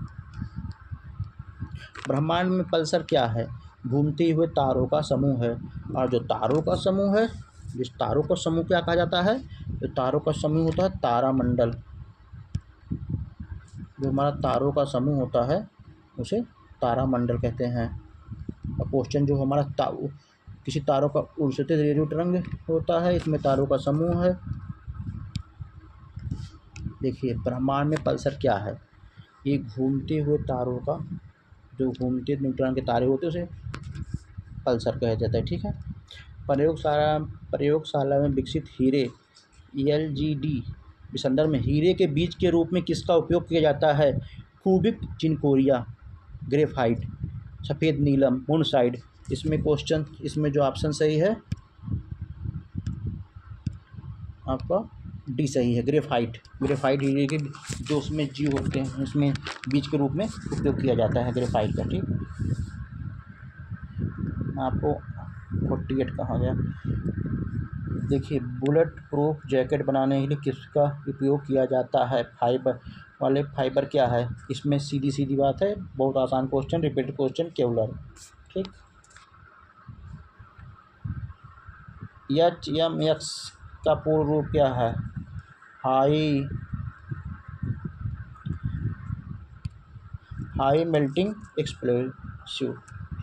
ब्रह्मांड में पल्सर क्या है? घूमते हुए तारों का समूह है। और जो तारों का समूह है, जिस तारों का समूह क्या कहा जाता है? जो तारों का समूह होता है तारामंडल, जो हमारा तारों का समूह होता है उसे तारामंडल कहते हैं। और क्वेश्चन जो हमारा किसी तारों का उड़ते रेडियो तरंग होता है, इसमें तारों का समूह है। देखिए ब्रह्मांड में पल्सर क्या है, ये घूमते हुए तारों का, जो घूमते न्यूट्रॉन के तारे होते हैं उसे पल्सर कहा जाता है। ठीक है। प्रयोगशाला में विकसित हीरे LGD के संदर्भ में हीरे के बीज के रूप में किसका उपयोग किया जाता है? क्यूबिक जिरकोनिया, ग्रेफाइट, सफ़ेद नीलम, मोनसाइड। इसमें जो ऑप्शन सही है आपका डी सही है, ग्रेफाइट। हीरे के जो उसमें जीव होते हैं उसमें बीज के रूप में उपयोग किया जाता है ग्रेफाइट का। ठीक, आपको 48 कहा गया। देखिए बुलेट प्रूफ जैकेट बनाने के लिए किसका उपयोग किया जाता है? फाइबर क्या है? इसमें सीधी बात है, बहुत आसान क्वेश्चन, रिपीटेड क्वेश्चन, केवलर। ठीक, HMX का पूर्ण रूप क्या है? High melting explosive.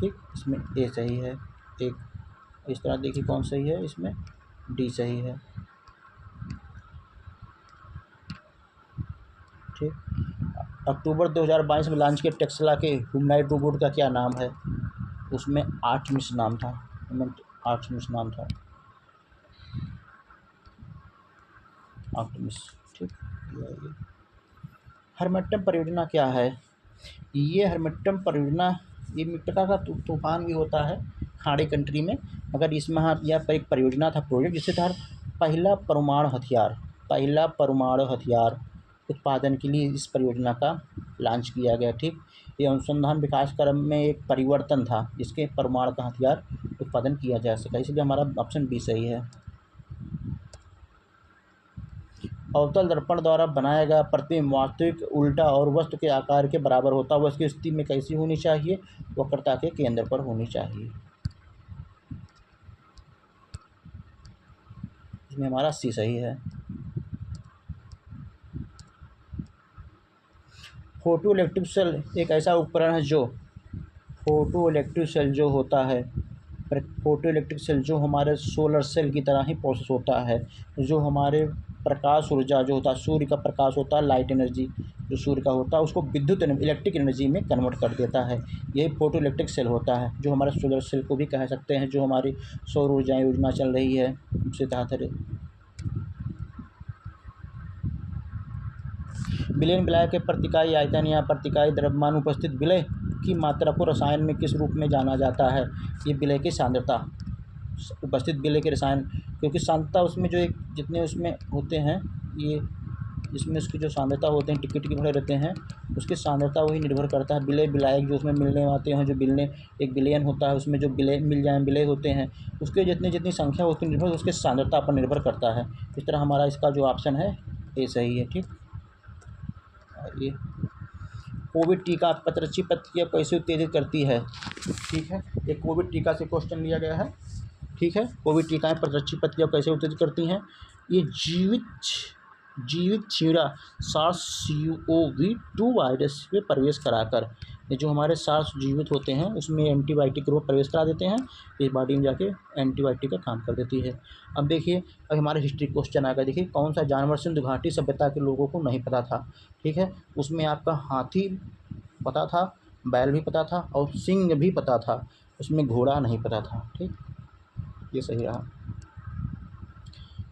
ठीक, इसमें ए सही है। एक इस तरह देखिए कौन सही है, इसमें डी सही है। ठीक, अक्टूबर 2022 में लॉन्च किए टेस्ला के ह्यूमनॉइड रोबोट का क्या नाम है? उसमें आर्टेमिस नाम था। आर्टेमिस। ठीक, हरमट्टम परियोजना क्या है? ये हरमट्टम परियोजना ये प्रकार का तूफान भी होता है खाड़ी कंट्री में, मगर इसमें यह एक परियोजना था, प्रोजेक्ट, जिससे था पहला परमाणु हथियार उत्पादन के लिए इस परियोजना का लॉन्च किया गया। ठीक, ये अनुसंधान विकास क्रम में एक परिवर्तन था जिसके परमाणु का हथियार उत्पादन किया जा सका, इसलिए हमारा ऑप्शन बी सही है। अवतल दर्पण द्वारा बनाया गया प्रतिबिंब वास्तविक उल्टा और वस्तु के आकार के बराबर होता है, उसकी स्थिति में कैसी होनी चाहिए? वक्रता के केंद्र पर होनी चाहिए। इसमें हमारा सी सही है। फोटो इलेक्ट्रिक सेल एक ऐसा उपकरण है जो फोटो इलेक्ट्रिक सेल जो हमारे सोलर सेल की तरह ही प्रोसेस होता है, जो हमारे प्रकाश ऊर्जा जो होता है, सूर्य का प्रकाश होता है, लाइट एनर्जी जो सूर्य का होता है, उसको विद्युत इलेक्ट्रिक एनर्जी में कन्वर्ट कर देता है। यही फोटो इलेक्ट्रिक सेल होता है, जो हमारे सोलर सेल को भी कह सकते हैं, जो हमारी सौर ऊर्जा योजना चल रही है उससे तहत है। विलयन विलायक के प्रतिकाय आयतन या प्रतिकाय द्रव्यमान उपस्थित विलय की मात्रा को रसायन में किस रूप में जाना जाता है? ये विलय की सांद्रता, उपस्थित विलय के रसायन, क्योंकि सांद्रता उसमें जो एक जितने उसमें होते हैं, ये इसमें उसकी जो सांद्रता होते हैं टिक्के भरे रहते हैं, उसकी सांद्रता वही निर्भर करता है। विलय विलायक जो उसमें मिलने आते हैं, जो एक विलयन होता है उसमें जो विलय होते हैं, उसके जितनी संख्या होती है निर्भर उसके सांद्रता पर निर्भर करता है। इस तरह हमारा इसका जो ऑप्शन है ये सही है। ठीक, ये कोविड टीका प्रतिरक्षी प्रतिक्रिया कैसे उत्तेजित करती है? ठीक है, ये कोविड टीका से क्वेश्चन लिया गया है। ठीक है, कोविड टीकाएं प्रतिरक्षी प्रतिक्रिया कैसे उत्तेजित करती हैं? ये जीवित चीरा SARS-CoV-2 वायरस में प्रवेश कराकर, ये जो हमारे SARS जीवित होते हैं उसमें एंटीबायोटिक को प्रवेश करा देते हैं, इस बॉडी में जाके एंटीबायोटिक का काम कर देती है। अब देखिए, अब हमारे हिस्ट्री क्वेश्चन आ गया। देखिए कौन सा जानवर सिंधु घाटी सभ्यता के लोगों को नहीं पता था? ठीक है, उसमें आपका हाथी पता था, बैल भी पता था और सिंह भी पता था, उसमें घोड़ा नहीं पता था। ठीक, ये सही रहा।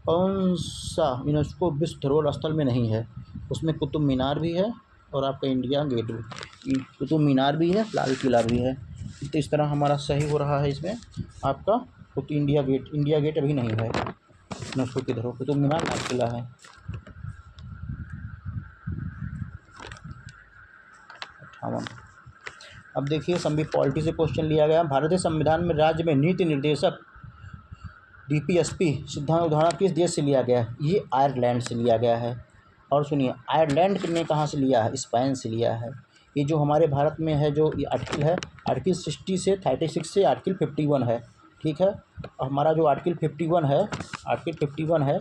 कौन सा यूनेस्को विश्व धरोहर स्थल में नहीं है? उसमें कुतुब मीनार भी है और आपका इंडिया गेट भी, कुतुब मीनार भी है, लाल किला भी है। तो इस तरह हमारा सही हो रहा है इसमें आपका इंडिया गेट अभी नहीं है यूनेस्को की धरोहर, कुतुब मीनार, लाल किला है। 58। अब देखिए संविधान पॉलिटी से क्वेश्चन लिया गया। भारतीय संविधान में राज्य में नीति निर्देशक DPSP सिद्धांत उदाहरण किस देश से लिया गया है? ये आयरलैंड से लिया गया है। और सुनिए, आयरलैंड ने कहाँ से लिया है? स्पेन से लिया है। ये जो हमारे भारत में है जो ये आर्टिकल है, आर्टिकल 60 से 36 से आर्टिकल 51 है। ठीक है, हमारा जो आर्टिकल 51 है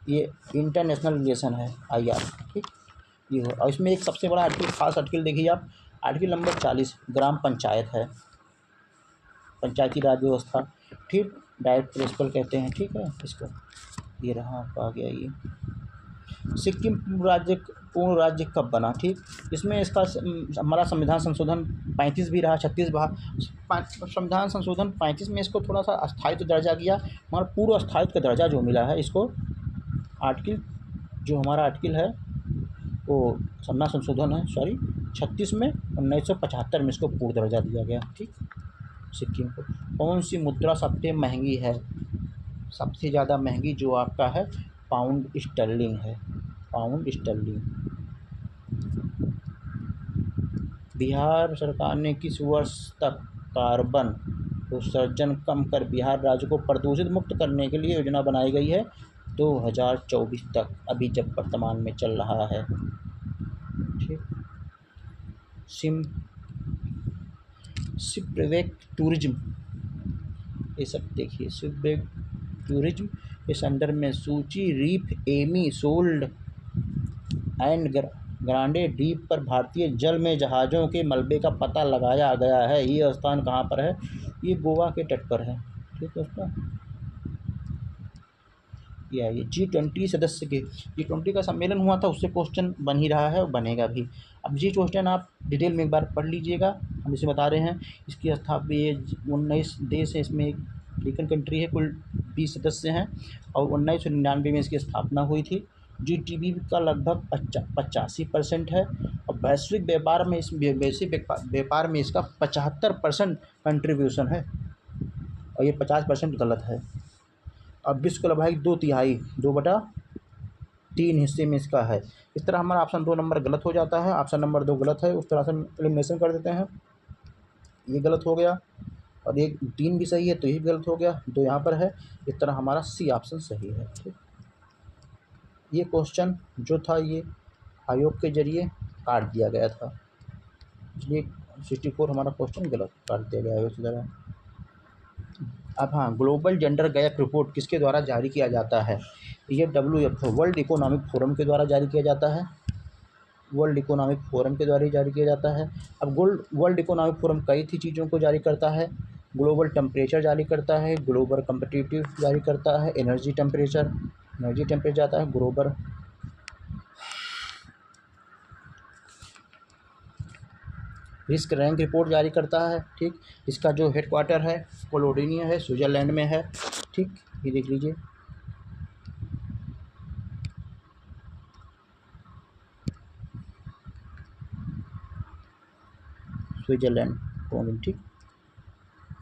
ये इंटरनेशनल रिलेशन है, IR। ठीक, ये हो। और इसमें एक सबसे बड़ा आर्टिकल, खास आर्टिकल देखिए आप, आर्टिकल नंबर 40 ग्राम पंचायत है, पंचायती राज व्यवस्था, ठीक, डायरेक्ट प्रिंसिपल कहते हैं, ठीक है इसको। ये रहा आपका आ गया ये। सिक्किम पूर्ण राज्य कब बना, ठीक, इसमें इसका हमारा संविधान संशोधन 35 भी रहा, 36 संविधान संशोधन 35 में इसको थोड़ा सा अस्थायित्व दर्जा किया, मगर पूर्व अस्थायित्व का दर्जा जो मिला है इसको, आर्टिकल जो हमारा आर्टिकल है वो संविधान संशोधन है, सॉरी 36 में 1975 में इसको पूर्ण दर्जा दिया गया, ठीक। सिक्किम को कौन सी मुद्रा सबसे महंगी है, सबसे ज़्यादा महंगी जो आपका है पाउंड स्टर्लिंग है, पाउंड स्टर्लिंग। बिहार सरकार ने किस वर्ष तक कार्बन उत्सर्जन कम कर बिहार राज्य को प्रदूषित मुक्त करने के लिए योजना बनाई गई है? 2024 तक, अभी जब वर्तमान में चल रहा है, ठीक। शिपवेक टूरिज्म, ये सब देखिए, शिपवेक टूरिज्म के संदर्भ में सूची Reef, Amy, Sold and Grande द्वीप पर भारतीय जल में जहाज़ों के मलबे का पता लगाया गया है। ये स्थान कहाँ पर है? ये गोवा के तट पर है, ठीक दोस्तों। ये आइए G20 सदस्य के, G20 का सम्मेलन हुआ था, उससे क्वेश्चन बन ही रहा है और बनेगा भी। अब जी क्वेश्चन आप डिटेल में एक बार पढ़ लीजिएगा, हम इसे बता रहे हैं। इसकी स्थापना 19 देश है, इसमें एक अफ्रीकन कंट्री है, कुल 20 सदस्य हैं और 1999 में इसकी स्थापना हुई थी। GDP का लगभग 85% है और वैश्विक व्यापार में इसका 75% कंट्रीब्यूशन है और ये 50% गलत है। अब विश्व का लगभग 2/3, 2/3 हिस्से में इसका है। इस तरह हमारा ऑप्शन 2 नंबर गलत हो जाता है, ऑप्शन नंबर 2 गलत है, उस तरह से हम एलिमिनेशन कर देते हैं। ये गलत हो गया और ये 3 भी सही है तो ये भी गलत हो गया, 2 यहाँ पर है। इस तरह हमारा सी ऑप्शन सही है, ठीक। ये क्वेश्चन जो था ये आयोग के जरिए काट दिया गया था, इसलिए 64 हमारा क्वेश्चन गलत काट दिया गया है उस तरह। अब हाँ, ग्लोबल जेंडर गैप रिपोर्ट किसके द्वारा जारी किया जाता है? ये WFO, वर्ल्ड इकोनॉमिक फोरम के द्वारा जारी किया जाता है, वर्ल्ड इकोनॉमिक फोरम के द्वारा ही जारी किया जाता है। अब वर्ल्ड इकोनॉमिक फोरम कई थी चीज़ों को जारी करता है, ग्लोबल टेम्परेचर जारी करता है, ग्लोबल कम्पिटिटिव जारी करता है, एनर्जी टेम्परेचर जाता है, ग्लोबल रिस्क रैंक रिपोर्ट जारी करता है, ठीक। इसका जो हेडक्वार्टर है कोलोनिया है, स्विट्ज़रलैंड में है, ठीक। ये देख लीजिए, स्विट्ज़रलैंड कोलोनी, ठीक।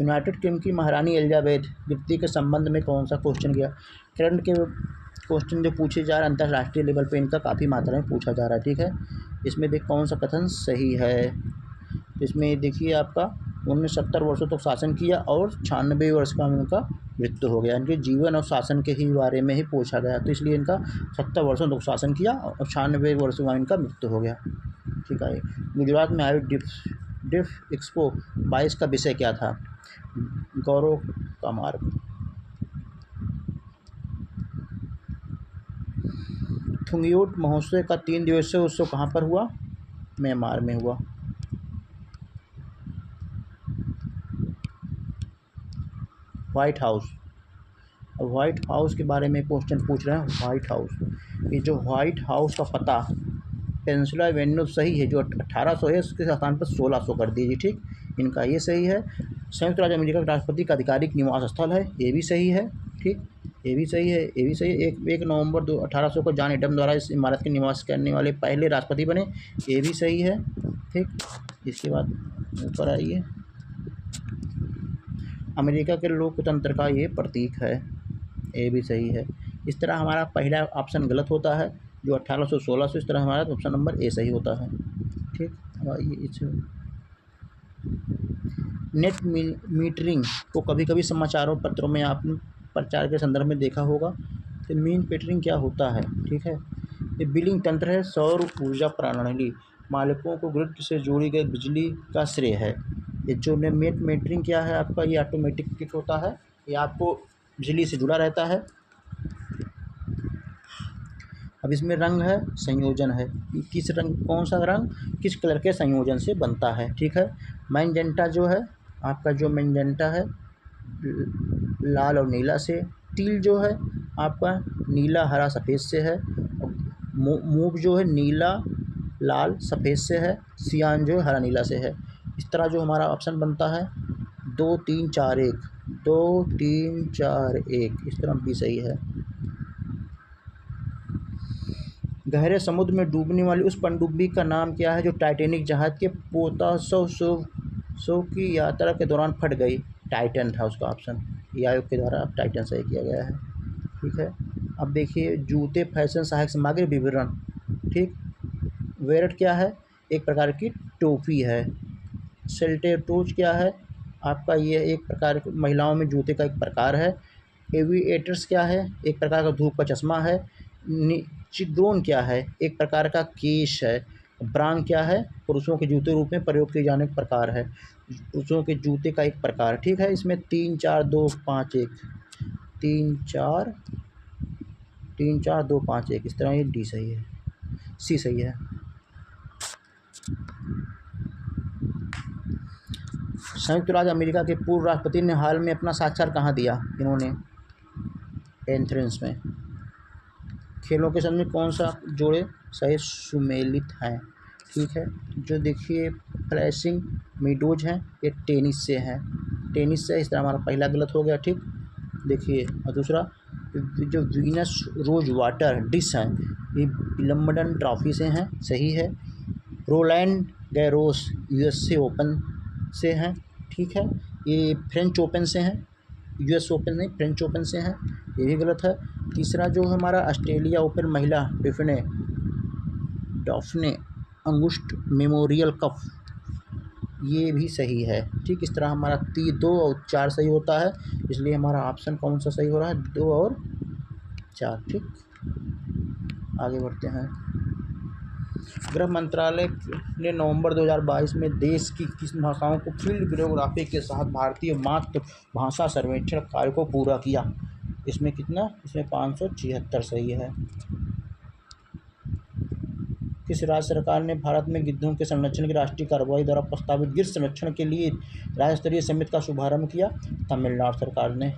यूनाइटेड किंगडम की महारानी एलिजाबेथ द्वितीय के संबंध में कौन सा क्वेश्चन गया? करंट के क्वेश्चन जो पूछे जा रहे हैं अंतर्राष्ट्रीय लेवल पे इनका काफ़ी मात्रा में पूछा जा रहा है, ठीक है। इसमें देख कौन सा कथन सही है। इसमें देखिए आपका उन्होंने 70 वर्षों तक शासन किया और 96 वर्ष का उनका मृत्यु हो गया। इनके जीवन और शासन के ही बारे में ही पूछा गया, तो इसलिए इनका 70 वर्षों तक शासन किया और 96 वर्षों में इनका मृत्यु हो गया, ठीक है। गुजरात में आयोजित डिफ एक्सपो 22 का विषय क्या था? गौरव का मार्ग। थुंगियोट महोत्सव का 3 दिवसीय उत्सव कहाँ पर हुआ? म्यांमार में हुआ। व्हाइट हाउस के बारे में क्वेश्चन पूछ रहे हैं। व्हाइट हाउस, ये जो व्हाइट हाउस का पता पेंसिल्वेनिया एवेन्यू सही है, जो 1800 है उसके स्थान पर 1600 कर दीजिए, ठीक। इनका ये सही है। संयुक्त राज्य अमेरिका के राष्ट्रपति का आधिकारिक निवास स्थल है, ये भी सही है, ठीक। ये भी सही है, ये भी सही है। 1 नवंबर 1800 को जॉन एडम द्वारा इस इमारत के निवास करने वाले पहले राष्ट्रपति बने, ये भी सही है, ठीक। इसके बाद ऊपर आइए, अमेरिका के लोकतंत्र का ये प्रतीक है, ये भी सही है। इस तरह हमारा पहला ऑप्शन गलत होता है, जो 1800 1600, इस तरह हमारा ऑप्शन नंबर ए सही होता है, ठीक। आइए इस नेट मीटरिंग को कभी कभी समाचारों पत्रों में आपने प्रचार के संदर्भ में देखा होगा। तो मीन मीटरिंग क्या होता है, ठीक है। ये बिलिंग तंत्र है, सौर ऊर्जा प्रणाली, मालिकों को ग्रिड से जोड़ी गई बिजली का श्रेय है। ये जो नेट मीटरिंग क्या है आपका, ये ऑटोमेटिक किट होता है, ये आपको बिजली से जुड़ा रहता है। अब इसमें रंग है, संयोजन है, किस रंग, कौन सा रंग किस कलर के संयोजन से बनता है। ठीक है, मैजेंटा जो है आपका, जो मैजेंटा है लाल और नीला से, टील जो है आपका नीला हरा सफ़ेद से है, मूव जो है नीला लाल सफ़ेद से है, सियान जो है हरा नीला से है। इस तरह जो हमारा ऑप्शन बनता है 2 3 4 1, 2 3 4 1, इस तरह भी सही है। गहरे समुद्र में डूबने वाली उस पनडुब्बी का नाम क्या है जो टाइटैनिक जहाज के पोतासो की यात्रा के दौरान फट गई। टाइटन था उसका ऑप्शन, ये आयोग के द्वारा अब टाइटन सही किया गया है। ठीक है, अब देखिए जूते फैशन सहायक सामग्री विवरण। ठीक, वेरेट क्या है, एक प्रकार की टोपी है। सेल्टेटोज क्या है आपका, ये एक प्रकार के महिलाओं में जूते का एक प्रकार है। एविएटर्स क्या है, एक प्रकार का धूप का चश्मा है। चिग्रोन क्या है, एक प्रकार का केश है। ब्रांग क्या है, पुरुषों के जूते रूप में प्रयोग किए जाने का प्रकार है, पुरुषों के जूते का एक प्रकार। ठीक है, इसमें 3 4 2 5 1, 3 4 2 5 1, इस तरह ये डी सही है, सी सही है। संयुक्त राज्य अमेरिका के पूर्व राष्ट्रपति ने हाल में अपना साक्षात्कार कहाँ दिया, इन्होंने एथेंस में। खेलों के संबंध में कौन सा जोड़े सही सुमेलित हैं। ठीक है, जो देखिए फ्लैशिंग मीडोज हैं ये टेनिस से हैं, टेनिस से, इस तरह हमारा पहला गलत हो गया। ठीक, देखिए और दूसरा जो वीनस रोज वाटर डिश हैं ये विलम्बडन ट्रॉफी से हैं, सही है। रोलैंड गैरोस यूएसए ओपन से हैं। ठीक है, ये फ्रेंच ओपन से हैं, यूएस ओपन नहीं फ्रेंच ओपन से हैं, ये भी गलत है। तीसरा जो हमारा ऑस्ट्रेलिया ओपन महिला डॉफने अंगुस्ट मेमोरियल कप, ये भी सही है। ठीक, इस तरह हमारा 2 और 4 सही होता है, इसलिए हमारा ऑप्शन कौन सा सही हो रहा है, 2 और 4। ठीक, आगे बढ़ते हैं। गृह मंत्रालय ने नवंबर 2022 में देश की किस भाषाओं को फील्ड वीडियोग्राफी के साथ भारतीय मातृभाषा सर्वेक्षण कार्य को पूरा किया। इसमें कितना, इसमें 576 सही है। किस राज्य सरकार ने भारत में गिद्धों के संरक्षण की राष्ट्रीय कार्रवाई द्वारा प्रस्तावित गिद्ध संरक्षण के लिए राज्य स्तरीय समिति का शुभारंभ किया। तमिलनाडु सरकार ने।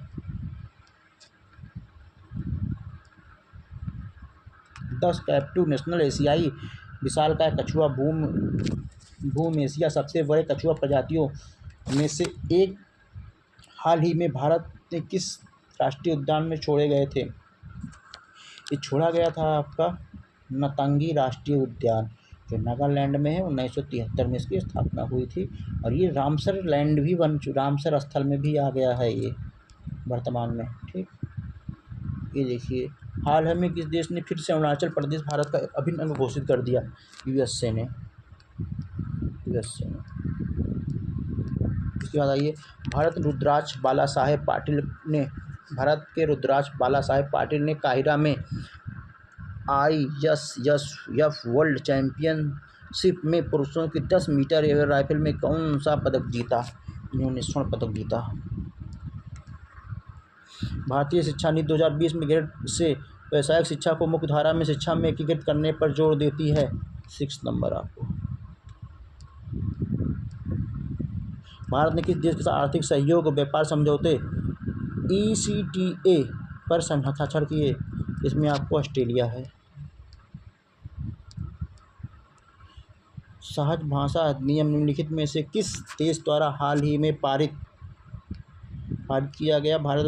10 कैप्टिव नेशनल एशियाई विशालकाय कछुआ भूम एशिया सबसे बड़े कछुआ प्रजातियों में से एक हाल ही में भारत ने किस राष्ट्रीय उद्यान में छोड़े गए थे। ये छोड़ा गया था आपका नतंगी राष्ट्रीय उद्यान, जो नागालैंड में है। 1973 में इसकी स्थापना हुई थी, और ये रामसर लैंड भी रामसर स्थल में भी आ गया है ये वर्तमान में। ठीक, ये देखिए हाल ही में किस देश ने फिर से अरुणाचल प्रदेश भारत का अभिन्न अंग घोषित कर दिया, यूएसए ने। इसके बाद आइए, भारत के रुद्राक्ष बाला साहेब पाटिल ने काहिरा में ISSF वर्ल्ड चैंपियनशिप में पुरुषों की 10 मीटर एयर राइफल में कौन सा पदक जीता, इन्होंने स्वर्ण पदक जीता। भारतीय शिक्षा नीति 2020 में ग्रेड से व्यावसायिक शिक्षा को मुख्य धारा में शिक्षा में एकीकृत करने पर जोर देती है। 6 नंबर आपको। भारत ने किस देश के साथ आर्थिक सहयोग और व्यापार समझौते ECTA पर हस्ताक्षर किए, इसमें आपको ऑस्ट्रेलिया है। सहज भाषा अधिनियम निम्नलिखित में से किस देश द्वारा हाल ही में पारित किया गया। भारत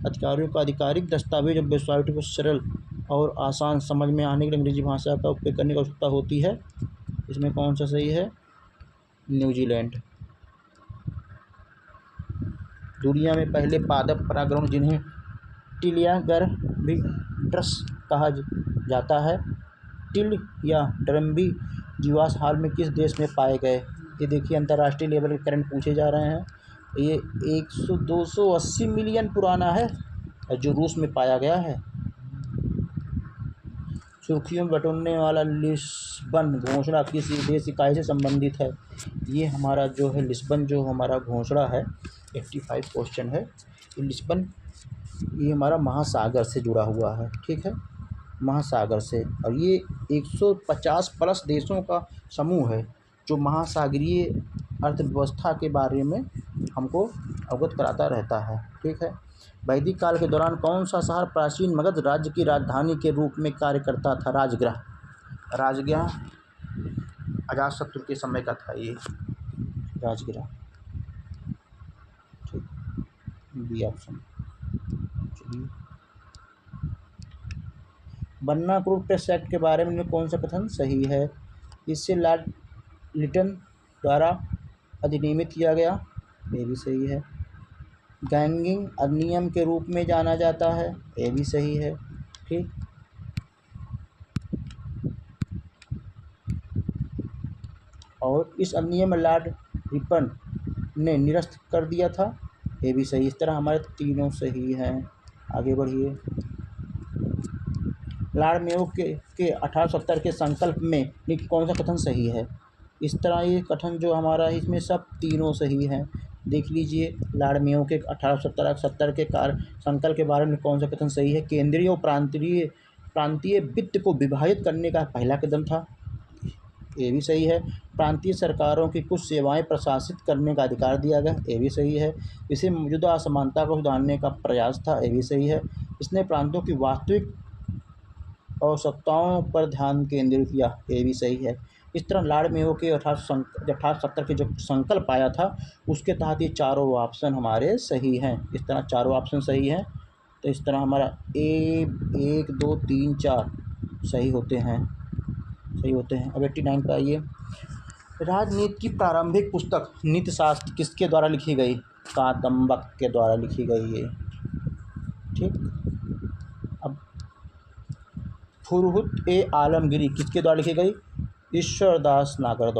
अधिकारियों का आधिकारिक दस्तावेज और वेबसाइट को सरल और आसान समझ में आने के लिए अंग्रेजी भाषा का उपयोग करने की आवश्यकता होती है। इसमें कौन सा सही है, न्यूजीलैंड। दुनिया में पहले पादप परागण जिन्हें टिलियागर्भिड्स कहा जाता है, टिल या ड्रम्बी जीवाश्म हाल में किस देश में पाए गए। ये देखिए अंतर्राष्ट्रीय लेवल के करंट पूछे जा रहे हैं। ये 280 मिलियन पुराना है, जो रूस में पाया गया है। सुर्खियों में बटोरने वाला लिस्बन घोषणा किस देश इकाई से संबंधित है। ये हमारा जो है लिस्बन जो हमारा घोषणा है 85 क्वेश्चन है। लिस्बन ये हमारा महासागर से जुड़ा हुआ है। ठीक है, महासागर से। और ये 150 प्लस देशों का समूह है जो महासागरीय अर्थव्यवस्था के बारे में हमको अवगत कराता रहता है। ठीक है। वैदिक काल के दौरान कौन सा शहर प्राचीन मगध राज्य की राजधानी के रूप में कार्य करता था? राजगृह। राजगृह अजातशत्रु के समय का था ये राजगृह। ठीक, बी ऑप्शन। चलिए, बन्ना क्रूड प्रेस एक्ट के बारे में कौन सा कथन सही है? इससे लॉर्ड लिटन द्वारा अधिनियमित किया गया, ये भी सही है। गैंगिंग अधिनियम के रूप में जाना जाता है, ये भी सही है। ठीक, और इस अधिनियम में लॉर्ड रिपन ने निरस्त कर दिया था, ये भी सही। इस तरह हमारे तीनों सही हैं। आगे बढ़िए। लॉर्ड मेयो के 1870 के संकल्प में कौन सा कथन सही है? इस तरह ये कथन जो हमारा है इसमें सब तीनों सही हैं। देख लीजिए, लॉर्ड मेयो के 1870 के संकल्प के बारे में कौन सा कथन सही है? केंद्रीय और प्रांतीय वित्त को विभाजित करने का पहला कदम था, ये भी सही है। प्रांतीय सरकारों की कुछ सेवाएं प्रशासित करने का अधिकार दिया गया, ये भी सही है। इसे मौजूदा असमानता को सुधारने का प्रयास था, ये भी सही है। इसने प्रांतों की वास्तविक आवश्यकताओं पर ध्यान केंद्रित किया, ये भी सही है। इस तरह लॉर्ड मेयो के 1870 के जो संकल्प आया था उसके तहत ये चारों ऑप्शन हमारे सही हैं। इस तरह चारों ऑप्शन सही हैं, तो इस तरह हमारा ए 1 2 3 4 सही होते हैं। अब 89 पर आइए। राजनीति की प्रारंभिक पुस्तक नीतिशास्त्र किसके द्वारा लिखी गई? कादम्बक के द्वारा लिखी गई है। ठीक, अब फुरहुत ए आलमगीरी किसके द्वारा लिखी गई? ईश्वरदास नागर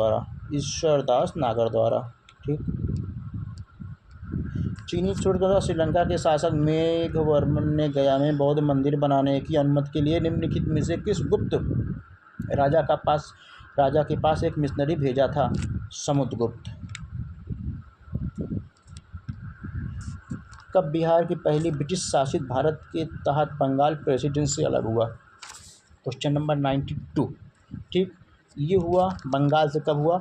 द्वारा। ठीक, चीनी छोड़कर श्रीलंका के शासक मेघवर्मन ने गया में बौद्ध मंदिर बनाने की अनुमति के लिए निम्नलिखित में से किस गुप्त राजा के पास एक मिशनरी भेजा था? समुद्रगुप्त। कब बिहार की पहली ब्रिटिश शासित भारत के तहत बंगाल प्रेसिडेंसी अलग हुआ? Question number 92। ठीक, ये हुआ बंगाल से कब हुआ?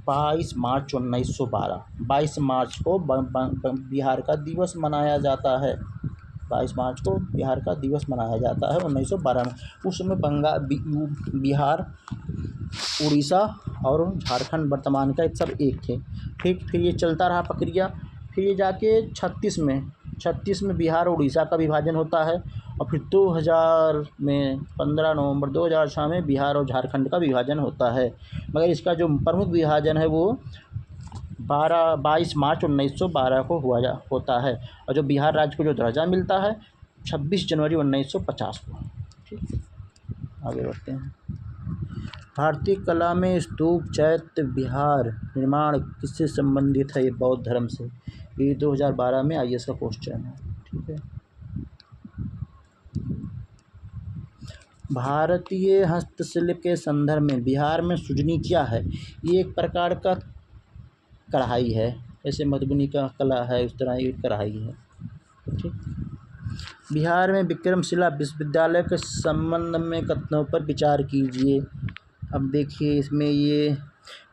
22 मार्च 1912। 22 मार्च को बिहार का दिवस मनाया जाता है। 22 मार्च को बिहार का दिवस मनाया जाता है 1912 में। उस समय बिहार, उड़ीसा और झारखंड वर्तमान का सब एक थे। ठीक, फिर ये चलता रहा प्रक्रिया। फिर ये जाके 36 में बिहार और उड़ीसा का विभाजन होता है, और फिर 2000 में 15 नवंबर 2006 में बिहार और झारखंड का विभाजन होता है। मगर इसका जो प्रमुख विभाजन है वो 22 मार्च 1912 को होता है, और जो बिहार राज्य को जो दर्जा मिलता है 26 जनवरी 1950 को। ठीक, आगे बढ़ते हैं। भारतीय कला में स्तूप, चैत्य, विहार निर्माण किससे संबंधित है? ये बौद्ध धर्म से। ये 2012 में IAS का क्वेश्चन है। ठीक है। भारतीय हस्तशिल्प के संदर्भ में बिहार में सुजनी क्या है? ये एक प्रकार का कढ़ाई है, जैसे मधुबनी का कला है उस तरह ये कढ़ाई है। ठीक, बिहार में विक्रमशिला विश्वविद्यालय के संबंध में कथनों पर विचार कीजिए। अब देखिए, इसमें ये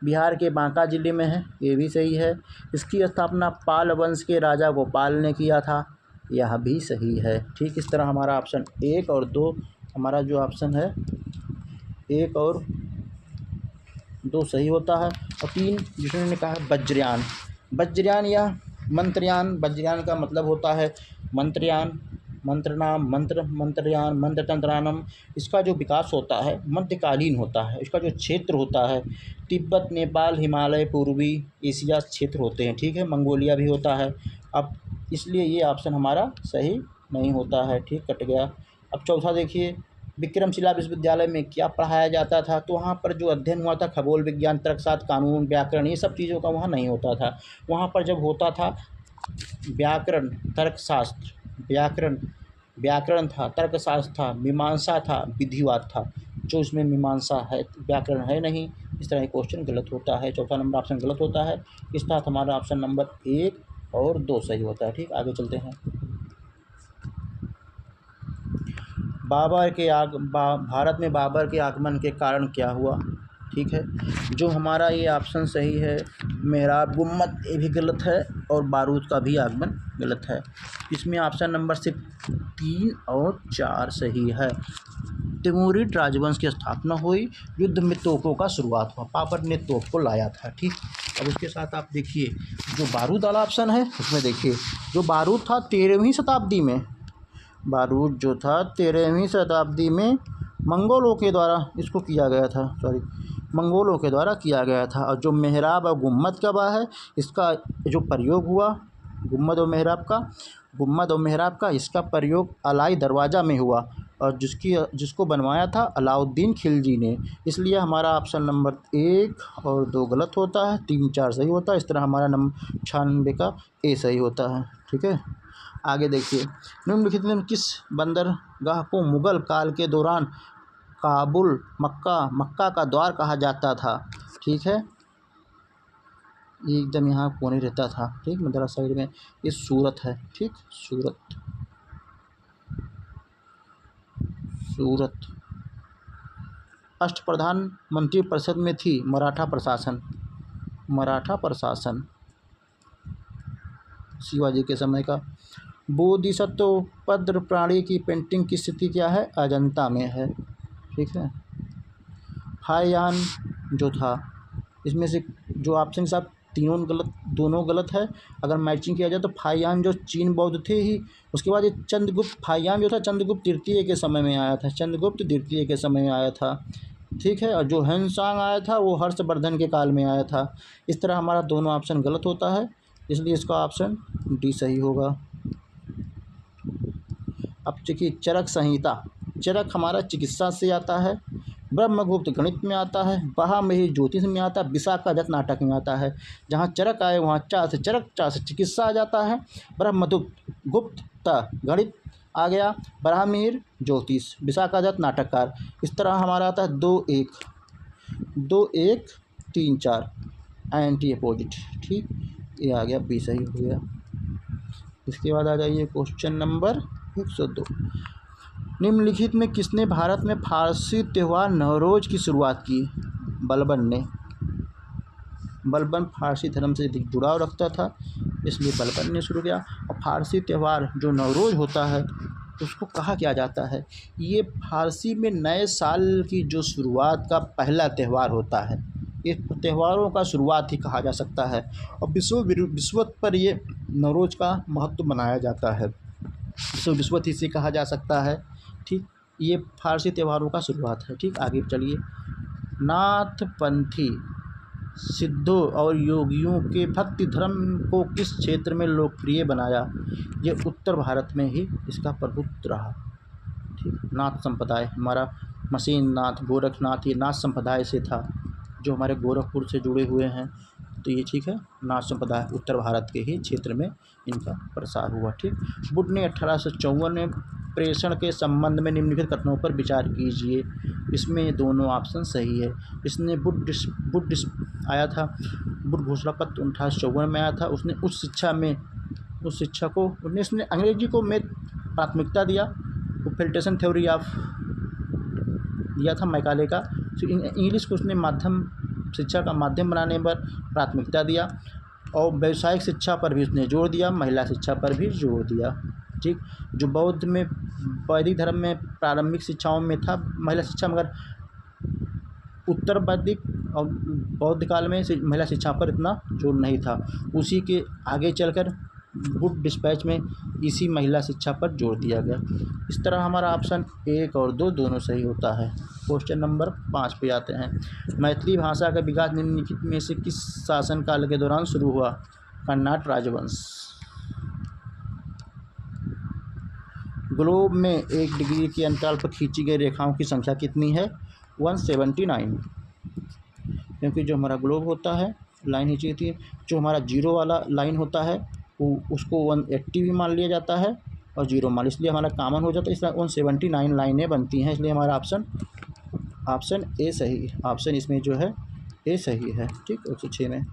बिहार के बांका जिले में है, ये भी सही है। इसकी स्थापना पाल वंश के राजा गोपाल ने किया था, यह भी सही है। ठीक, इस तरह हमारा ऑप्शन 1 और 2, हमारा जो ऑप्शन है 1 और 2 सही होता है। और 3 जिन्होंने कहा वज्रयान या मंत्रयान। वज्रयान का मतलब होता है मंत्रयान, मंत्रनाम, मंत्रयान, मंत्रतंत्रानम। इसका जो विकास होता है मध्यकालीन होता है। इसका जो क्षेत्र होता है तिब्बत, नेपाल, हिमालय, पूर्वी एशिया क्षेत्र होते हैं। ठीक है, मंगोलिया भी होता है। अब इसलिए ये ऑप्शन हमारा सही नहीं होता है। ठीक, कट गया। अब चौथा देखिए, विक्रमशिला विश्वविद्यालय में क्या पढ़ाया जाता था? तो वहाँ पर जो अध्ययन हुआ था खगोल विज्ञान, तर्कशास्त्र, कानून, व्याकरण, ये सब चीज़ों का वहाँ नहीं होता था। वहाँ पर जब होता था व्याकरण, तर्कशास्त्र, व्याकरण था, तर्कशास्त्र था, मीमांसा था, विधिवाद था। जो इसमें मीमांसा है, व्याकरण है नहीं, इस तरह क्वेश्चन गलत होता है। चौथा नंबर ऑप्शन गलत होता है। इस तरह हमारा ऑप्शन नंबर 1 और 2 सही होता है। ठीक, आगे चलते हैं। भारत में बाबर के आगमन के कारण क्या हुआ। ठीक है, जो हमारा ये ऑप्शन सही है, मेहराब गुम्मद, ये भी गलत है और बारूद का भी आगमन गलत है। इसमें ऑप्शन नंबर सिर्फ 3 और 4 सही है। तिमोरिड राजवंश की स्थापना हुई, युद्ध में तोपों का शुरुआत हुआ, बाबर ने तोप को लाया था। ठीक, अब उसके साथ आप देखिए जो बारूद वाला ऑप्शन है उसमें देखिए जो बारूद था 13वीं शताब्दी में, बारूद जो था 13वीं शताब्दी में मंगोलों के द्वारा इसको किया गया था, मंगोलों के द्वारा किया गया था। और जो मेहराब और गुम्मद का है, इसका जो प्रयोग हुआ गुम्मद और मेहराब का इसका प्रयोग अलाई दरवाज़ा में हुआ और जिसको बनवाया था अलाउद्दीन खिलजी ने। इसलिए हमारा ऑप्शन नंबर 1 और 2 गलत होता है, 3 4 सही होता है। इस तरह हमारा नंबर 96 का ए सही होता है। ठीक है, आगे देखिए, निम्नलिखित में किस बंदरगाह को मुग़ल काल के दौरान काबुल मक्का का द्वार कहा जाता था। ठीक है, ये एकदम यहाँ कोने रहता था। ठीक, मदरा साइड में ये सूरत है। ठीक, सूरत अष्टप्रधान मंत्री परिषद में थी मराठा प्रशासन शिवाजी के समय का। बोधिसत्व पद्म प्राणी की पेंटिंग की स्थिति क्या है, अजंता में है। ठीक है, हायान जो था, इसमें से जो ऑप्शन साहब दोनों गलत है। अगर मैचिंग किया जाए तो फाहियान जो चीन बौद्ध थे ही, उसके बाद ये चंद्रगुप्त, फाहियान जो था चंद्रगुप्त तृतीय के समय में आया था। ठीक है, और जो हेनसांग आया था वो हर्षवर्धन के काल में आया था। इस तरह हमारा दोनों ऑप्शन गलत होता है, इसलिए इसका ऑप्शन डी सही होगा। अब देखिए चरक संहिता, चरक हमारा चिकित्सा से आता है, ब्रह्मगुप्त गणित में आता है, महामहिम ज्योतिष में आता है, विशाखादत्त नाटक में आता है। जहाँ चरक आए वहाँ चा से चरक, चा से चिकित्सा आ जाता है। ब्रह्मगुप्त गणित आ गया, ब्राह्मीर ज्योतिष, विशाखादत्त नाटककार। इस तरह हमारा आता है 2 1 3 4 एंटी अपोजिट। ठीक, ये आ गया, बी सही हो गया। इसके बाद आ जाइए क्वेश्चन नंबर 102। निम्नलिखित में किसने भारत में फारसी त्यौहार नवरोज की शुरुआत की। बलबन ने। बलबन फारसी धर्म से जुड़ाव रखता था, इसलिए बलबन ने शुरू किया। और फारसी त्यौहार जो नवरोज होता है उसको कहा क्या जाता है, ये फारसी में नए साल की जो शुरुआत का पहला त्यौहार होता है। ये त्योहारों का शुरुआत ही कहा जा सकता है और विश्व पर ये नवरोज का महत्व मनाया जाता है, विश्वत इसे कहा जा सकता है। ठीक, ये फारसी त्योहारों का शुरुआत है। ठीक, आगे चलिए। नाथपंथी सिद्धों और योगियों के भक्ति धर्म को किस क्षेत्र में लोकप्रिय बनाया। ये उत्तर भारत में ही इसका प्रभुत्व रहा। ठीक, नाथ संप्रदाय हमारा मशीन नाथ, गोरखनाथ, ये नाथ संप्रदाय से था जो हमारे गोरखपुर से जुड़े हुए हैं। तो ये ठीक है, नाथ संप्रदाय उत्तर भारत के ही क्षेत्र में इनका प्रसार हुआ। ठीक, बुद्ध ने 1854 में प्रेषण के संबंध में निम्नलिखित कथनों पर विचार कीजिए। इसमें दोनों ऑप्शन सही है। इसने बुद्ध आया था, बुद्ध घोषणा पत्र 1854 में आया था। उसने उस शिक्षा को उसने अंग्रेजी को में प्राथमिकता दिया, वो फिल्ट्रेशन थ्योरी ऑफ दिया था मैकाले का। इंग्लिश को उसने शिक्षा का माध्यम बनाने पर प्राथमिकता दिया और व्यावसायिक शिक्षा पर भी उसने जोर दिया, महिला शिक्षा पर भी जोर दिया। ठीक, जो बौद्ध में वैदिक धर्म में प्रारंभिक शिक्षाओं में था महिला शिक्षा, मगर उत्तर वैदिक और बौद्ध काल में महिला शिक्षा पर इतना जोर नहीं था। उसी के आगे चलकर बुद्ध डिस्पैच में इसी महिला शिक्षा पर जोर दिया गया। इस तरह हमारा ऑप्शन 1 और 2 दोनों सही होता है। क्वेश्चन नंबर 5 पे आते हैं। मैथिली भाषा का विकास निम्नलिखित में से किस शासनकाल के दौरान शुरू हुआ। कन्नाट राजवंश। ग्लोब में 1 डिग्री के अंतराल पर खींची गई रेखाओं की संख्या कितनी है। 179, क्योंकि जो हमारा ग्लोब होता है लाइन खींची होती है, जो हमारा जीरो वाला लाइन होता है उसको 180 भी मान लिया जाता है और 0 मान, इसलिए हमारा कॉमन हो जाता है। इसलिए 179 लाइनें बनती हैं, इसलिए हमारा ऑप्शन ए सही, ऑप्शन इसमें जो है ए सही है। ठीक, 106 में।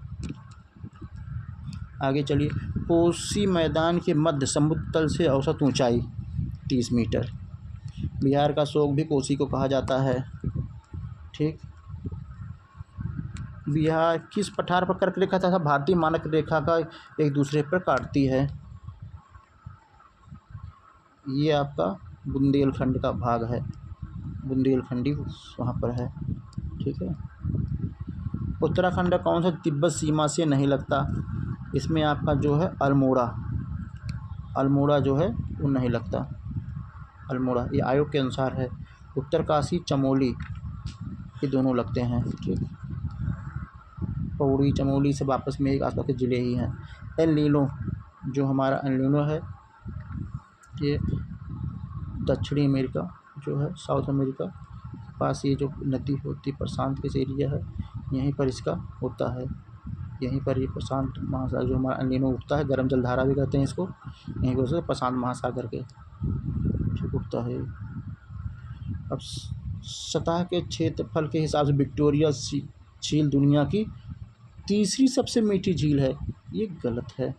आगे चलिए। कोसी मैदान के मध्य समुद्र तल से औसत ऊंचाई 30 मीटर। बिहार का शोक भी कोसी को कहा जाता है। ठीक, बिहार किस पठार पर कर्क रेखा तथा भारतीय मानक रेखा का एक दूसरे पर काटती है? ये आपका बुंदेलखंड का भाग है, बुंदेलखंडी वहाँ पर है। ठीक है। उत्तराखंड कौन सा तिब्बत सीमा से नहीं लगता? इसमें आपका जो है अल्मोड़ा, अल्मोड़ा जो है वो नहीं लगता, अल्मोड़ा ये आयोग के अनुसार है। उत्तरकाशी, चमोली ये दोनों लगते हैं। ठीक, पौड़ी, चमोली सब आपस में एक आसपास के ज़िले ही हैं। एल नीनो, जो हमारा एल नीनो है ये दक्षिणी अमेरिका जो है, साउथ अमेरिका के पास ये जो नदी होती है प्रशांत के एरिया है, यहीं पर इसका होता है। यहीं पर ये प्रशांत महासागर जो हमारा एल नीनो उठता है, गर्म जलधारा भी कहते हैं इसको, यहीं पर प्रशांत महासागर के ठीक उठता है। अब सतह के क्षेत्रफल के हिसाब से विक्टोरिया झील दुनिया की तीसरी सबसे मीठी झील है, ये गलत है,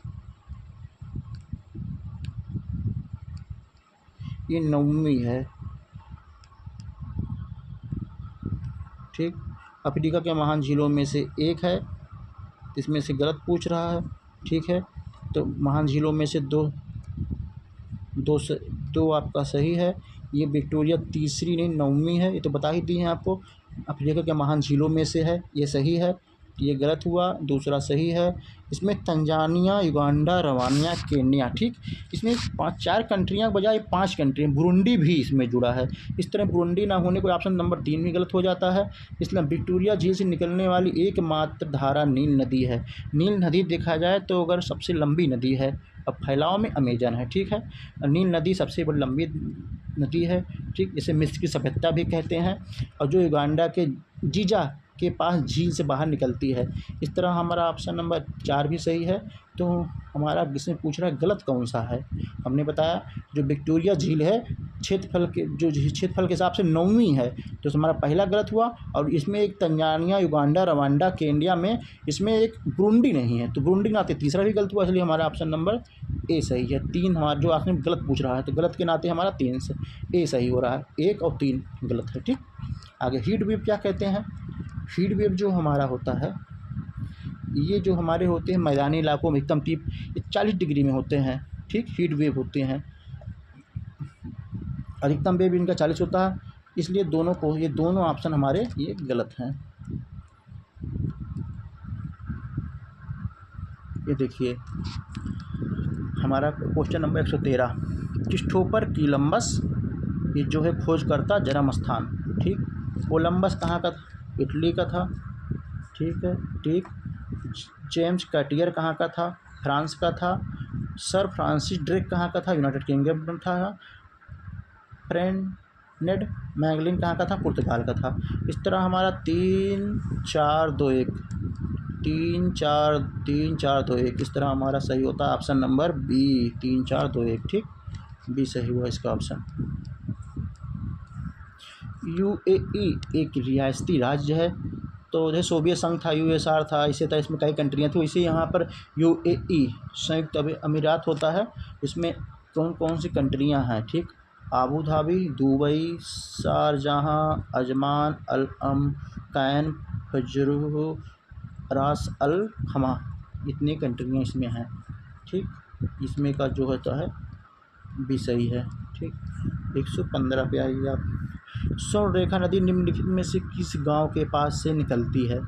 ये 9वीं है। ठीक, अफ्रीका के महान झीलों में से एक है, इसमें से गलत पूछ रहा है। ठीक है, तो महान झीलों में से दो आपका सही है। ये विक्टोरिया तीसरी नहीं 9वीं है, ये तो बता ही दी है आपको। अफ्रीका के महान झीलों में से है, ये सही है, ये गलत हुआ, दूसरा सही है। इसमें तंजानिया, युगांडा, रवानिया, केन्या। ठीक, इसमें 4 कंट्रियाँ बजाय 5 कंट्री, बुरुंडी भी इसमें जुड़ा है। इस तरह बुरुंडी ना होने को ऑप्शन नंबर 3 भी गलत हो जाता है। इसलिए विक्टोरिया झील से निकलने वाली एकमात्र धारा नील नदी है। नील नदी देखा जाए तो अगर सबसे लंबी नदी है, अब फैलाव में अमेजन है। ठीक है, नील नदी सबसे बड़ी लंबी नदी है। ठीक, इसे मिस्र की सभ्यता भी कहते हैं, और जो युगांडा के जीजा के पास झील से बाहर निकलती है। इस तरह हमारा ऑप्शन नंबर 4 भी सही है। तो हमारा इसमें पूछ रहा है गलत कौन सा है। हमने बताया जो विक्टोरिया झील है क्षेत्रफल के हिसाब से 9वीं है, तो हमारा पहला गलत हुआ। और इसमें एक तंजानिया, युगांडा, रवांडा, केन्या में इसमें एक बुरुंडी नहीं है, तो बुरुंडी नाते तीसरा भी गलत हुआ, इसलिए हमारा ऑप्शन नंबर ए सही है। 3 हमारा जो आपने गलत पूछ रहा है, तो गलत के नाते हमारा 3 से ए सही हो रहा है, 1 और 3 गलत है। ठीक, आगे हीट वेव क्या कहते हैं? हीट वेव जो हमारा होता है, ये जो हमारे होते हैं मैदानी इलाकों में एकदम टीप 40 डिग्री में होते हैं। ठीक, हीट वेव होते हैं, अधिकतम वेव इनका 40 होता है, इसलिए ये दोनों ऑप्शन हमारे ये गलत हैं। ये देखिए हमारा क्वेश्चन नंबर 113, क्रिस्टोफर कोलंबस ये जो है खोजकर्ता जन्म स्थान। ठीक, कोलंबस कहाँ का था? इटली का था। ठीक है। ठीक, जेम्स कैटियर कहाँ का था? फ्रांस का था। सर फ्रांसिस ड्रेक कहाँ का था? यूनाइटेड किंगडम था। फ्रेडरिक मैगेलन कहाँ का था? पुर्तगाल का था। इस तरह हमारा 3 4 2 1 3 4 3 4 2 1 इस तरह हमारा सही होता है ऑप्शन नंबर बी, 3 4 2 1। ठीक, बी सही हुआ इसका ऑप्शन। यूएई एक रियासती राज्य है, तो जैसे सोवियत संघ था, यूएसआर था, इसी तरह इसमें कई कंट्रियाँ थी, इसे यहाँ पर यूएई संयुक्त अमीरात होता है। इसमें कौन कौन सी कंट्रियाँ हैं? ठीक, Abu Dhabi, Dubai, Sharjah, Ajman, Al Ain, Fujairah, Ras Al खमा, इतनी कंट्रियाँ इसमें हैं। ठीक, इसमें का जो होता है भी सही है। ठीक, 115 पे आइए आप। स्वर्ण रेखा नदी निम्नलिखित में से किस गांव के पास से निकलती है?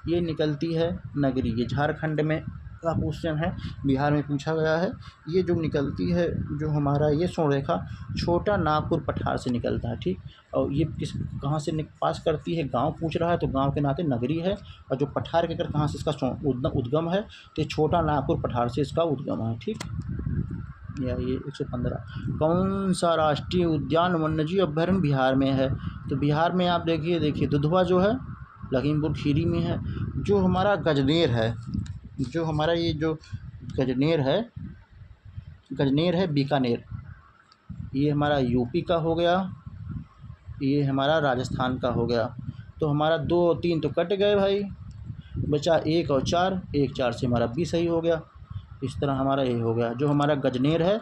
ये निकलती है नगरी, ये झारखंड में का क्वेश्चन है, बिहार में पूछा गया है। ये जो निकलती है जो हमारा ये स्वर्ण रेखा छोटा नागपुर पठार से निकलता है। ठीक, और ये कहाँ से पास करती है? गांव पूछ रहा है, तो गांव के नाते नगरी है। और जो पठार के अगर कहाँ से इसका उद्गम है, तो छोटा नागपुर पठार से इसका उद्गम है। ठीक, या ये 115 कौन सा राष्ट्रीय उद्यान वन्यजीव अभयारण्य बिहार में है? तो बिहार में आप देखिए दुधवा जो है लखीमपुर खीरी में है। जो हमारा गजनेर है, जो हमारा ये जो गजनेर है बीकानेर, ये हमारा यूपी का हो गया, ये हमारा राजस्थान का हो गया। तो हमारा 2 और 3 तो कट गए भाई, बचा 1 और 4, 1 4 से हमारा बी सही हो गया। इस तरह हमारा ये हो गया जो हमारा गजनेर है।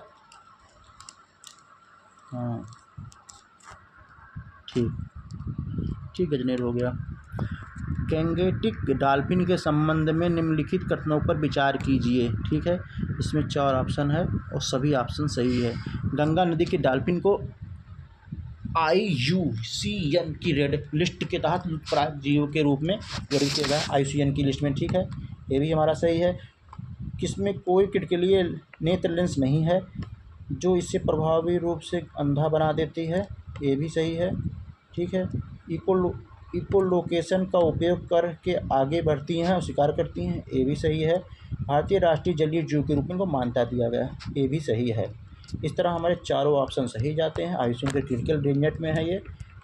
हाँ, ठीक गजनेर हो गया। गैंगेटिक डॉल्फिन के संबंध में निम्नलिखित कथनों पर विचार कीजिए। ठीक है, इसमें 4 ऑप्शन है और सभी ऑप्शन सही है। गंगा नदी के डॉल्फिन को IUCN की रेड लिस्ट के तहत लुप्तप्राय जीव के रूप में वर्गीकृत किया गया IUCN की लिस्ट में। ठीक है, ये भी हमारा सही है। किसमें कोई क्रिटिकली नेत्र लेंस नहीं है जो इसे प्रभावी रूप से अंधा बना देती है, ये भी सही है। ठीक है, इकोलोकेशन का उपयोग करके आगे बढ़ती हैं और शिकार करती हैं, ये भी सही है। भारतीय राष्ट्रीय जलीय जीव के रूप में इनको मान्यता दिया गया, ये भी सही है। इस तरह हमारे चारों ऑप्शन सही जाते हैं। IUCN के क्रिटिकल रेंज में है ये।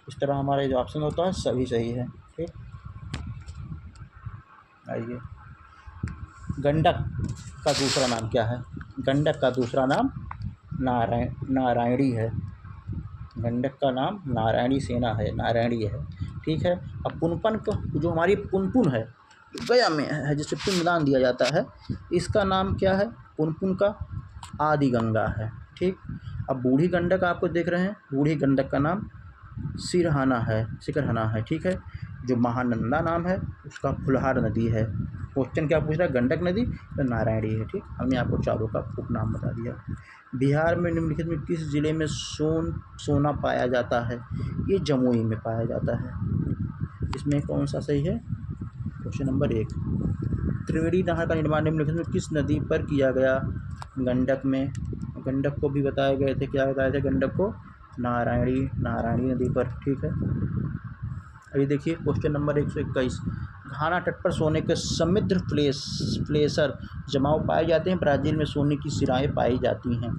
इस तरह हमारे जो ऑप्शन होता है सभी सही है। ठीक, आइए, गंडक का दूसरा नाम क्या है? गंडक का दूसरा नाम नारायणी है। गंडक का नाम नारायणी सेना है, नारायणी है। ठीक है, अब पुनपुन को, जो हमारी पुनपुन है गया में है, जिसे पिंडदान दिया जाता है, इसका नाम क्या है? पुनपुन का आदि गंगा है। ठीक, अब बूढ़ी गंडक आपको देख रहे हैं, बूढ़ी गंडक का नाम सिकरहना है। ठीक है, जो महानंदा नाम है उसका फुलहार नदी है। क्वेश्चन क्या पूछ रहा है? गंडक नदी तो नारायणी है। ठीक, हमने आपको चारों का उपनाम बता दिया। बिहार में निम्नलिखित में किस जिले में सोना पाया जाता है? ये जमुई में पाया जाता है। इसमें कौन सा सही है? Question number 1। त्रिवेणी नहर का निर्माण निम्नलिखित में किस नदी पर किया गया? गंडक में। गंडक को भी बताए गए थे, क्या बताए थे? गंडक को नारायणी नदी पर। ठीक है, अभी देखिए क्वेश्चन नंबर 121। घाना तट पर सोने के समृद्ध प्लेसर जमाव पाए जाते हैं। ब्राज़ील में सोने की सिराएं पाई जाती हैं।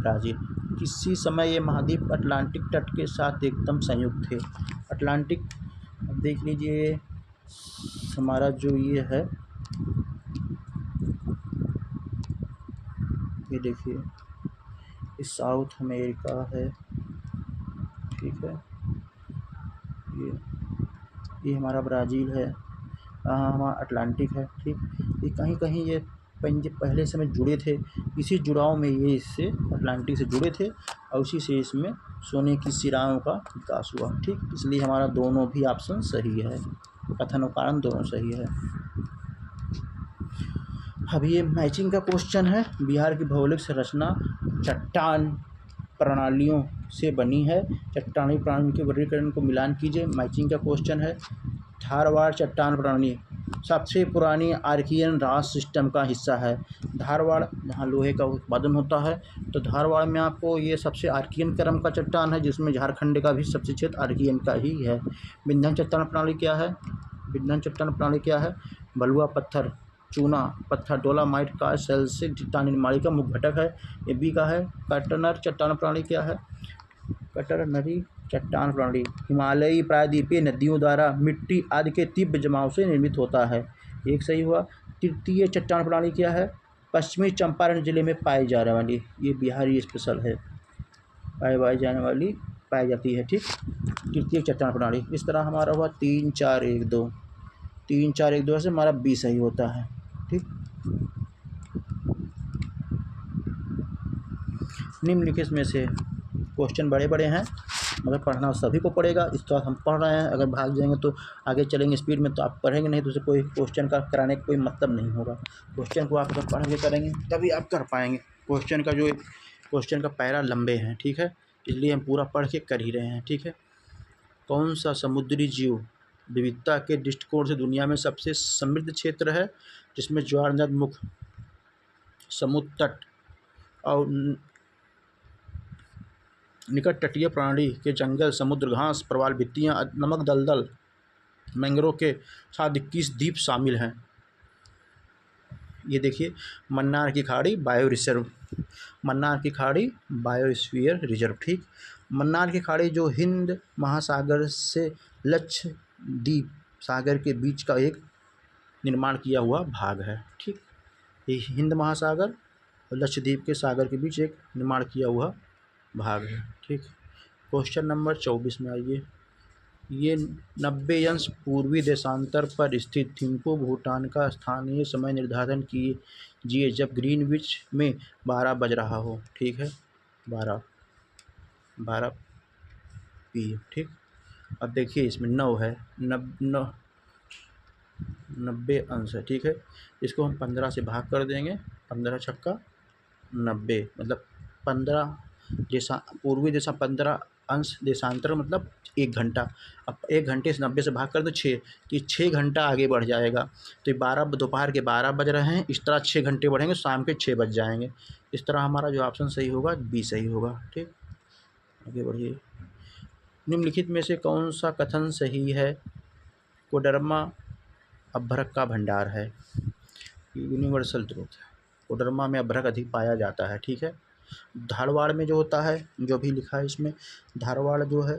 ब्राज़ील किसी समय ये महाद्वीप अटलांटिक तट के साथ एकदम संयुक्त थे। अटलांटिक, अब देख लीजिए हमारा जो ये है, ये देखिए ये साउथ अमेरिका है। ठीक है, ये हमारा ब्राज़ील है, हमारा अटलांटिक है। ठीक, ये कहीं कहीं ये पहले से में जुड़े थे, इसी जुड़ाव में ये इससे अटलांटिक से जुड़े थे और उसी से इसमें सोने की सिराओं का विकास हुआ। ठीक, इसलिए हमारा दोनों भी ऑप्शन सही है, कथन और कारण दोनों सही है। अब ये मैचिंग का क्वेश्चन है। बिहार की भौगोलिक संरचना चट्टान प्रणालियों से बनी है। चट्टानी प्रणाली के वर्गीकरण को मिलान कीजिए। मैचिंग का क्वेश्चन है। धारवाड़ चट्टान प्रणाली सबसे पुरानी आर्कियन रास सिस्टम का हिस्सा है। धारवाड़, जहाँ लोहे का उत्पादन होता है, तो धारवाड़ में आपको ये सबसे आर्कियन क्रम का चट्टान है, जिसमें झारखंड का भी सबसे क्षेत्र आर्कियन का ही है। विंध्य चट्टान प्रणाली क्या है? विंध्य चट्टान प्रणाली क्या है? बलुआ पत्थर, चूना पत्थर, डोलामाइट का सेल से चट्टान निर्माण का मुख्य घटक है। ये बी का है। कटनर चट्टान प्रणाली क्या है? कटरनरी चट्टान प्रणाली हिमालयी प्रायद्वीपीय नदियों द्वारा मिट्टी आदि के तीव्र जमाव से निर्मित होता है। एक सही हुआ। तृतीय चट्टान प्रणाली क्या है? पश्चिमी चंपारण जिले में पाई जाने वाली, ये बिहारी स्पेशल है, पाई जाती है। ठीक, तृतीय चट्टान प्रणाली। इस तरह हमारा हुआ 3 4 1 2, 3 4 1 2 से हमारा बी सही होता है। ठीक, निम्नलिखित में से क्वेश्चन बड़े बड़े हैं, मगर पढ़ना सभी को पड़ेगा। इस तरह हम पढ़ रहे हैं, अगर भाग जाएंगे तो आगे चलेंगे स्पीड में तो आप पढ़ेंगे नहीं, तो उसे कोई क्वेश्चन का कराने का कोई मतलब नहीं होगा। क्वेश्चन को आप अगर पढ़ के करेंगे तभी आप कर पाएंगे। क्वेश्चन का पैरा लंबे हैं। ठीक है, इसलिए हम पूरा पढ़ के कर ही रहे हैं। ठीक है, कौन सा समुद्री जीव विविधता के दृष्टिकोण से दुनिया में सबसे समृद्ध क्षेत्र है, जिसमें ज्वारनद मुख, समुद्र तट और निकट तटीय प्रणाली के जंगल, समुद्र घास, प्रवाल भित्तियाँ, नमक दलदल, मैंग्रोव के साथ 21 द्वीप शामिल हैं। ये देखिए, मन्नार की खाड़ी बायो रिजर्व, मन्नार की खाड़ी बायोस्फीयर रिजर्व। ठीक, मन्नार की खाड़ी जो हिंद महासागर से लक्षद्वीप सागर के बीच का एक निर्माण किया हुआ भाग है। ठीक, ये हिंद महासागर और लक्षद्वीप के सागर के बीच एक निर्माण किया हुआ भाग है। ठीक, क्वेश्चन नंबर 24 में आइए। ये 90 अंश पूर्वी देशांतर पर स्थित थिम्पू भूटान का स्थानीय समय निर्धारण कीजिए जब ग्रीनविच में 12 बज रहा हो। ठीक है, 12 PM। ठीक, अब देखिए इसमें 9 है, 90 अंश है, ठीक है। इसको हम 15 से भाग कर देंगे, 15 छक्का 90, मतलब 15 जैसा पूर्वी दिशा 15 अंश देशांतर मतलब 1 घंटा। अब 1 घंटे से 90 से भाग कर दो 6, तो ये 6 घंटा आगे बढ़ जाएगा। तो ये 12 दोपहर के 12 बज रहे हैं, इस तरह 6 घंटे बढ़ेंगे, शाम के 6 बज जाएंगे। इस तरह हमारा जो ऑप्शन सही होगा बी सही होगा, ठीक। आगे बढ़िए। निम्नलिखित में से कौन सा कथन सही है? कोडरमा अभ्रक का भंडार है, यूनिवर्सल ट्रूथ। कोडरमा में अभ्रक अधिक पाया जाता है, ठीक है। धारवाड़ में जो होता है, जो भी लिखा है इसमें, धारवाड़ जो है,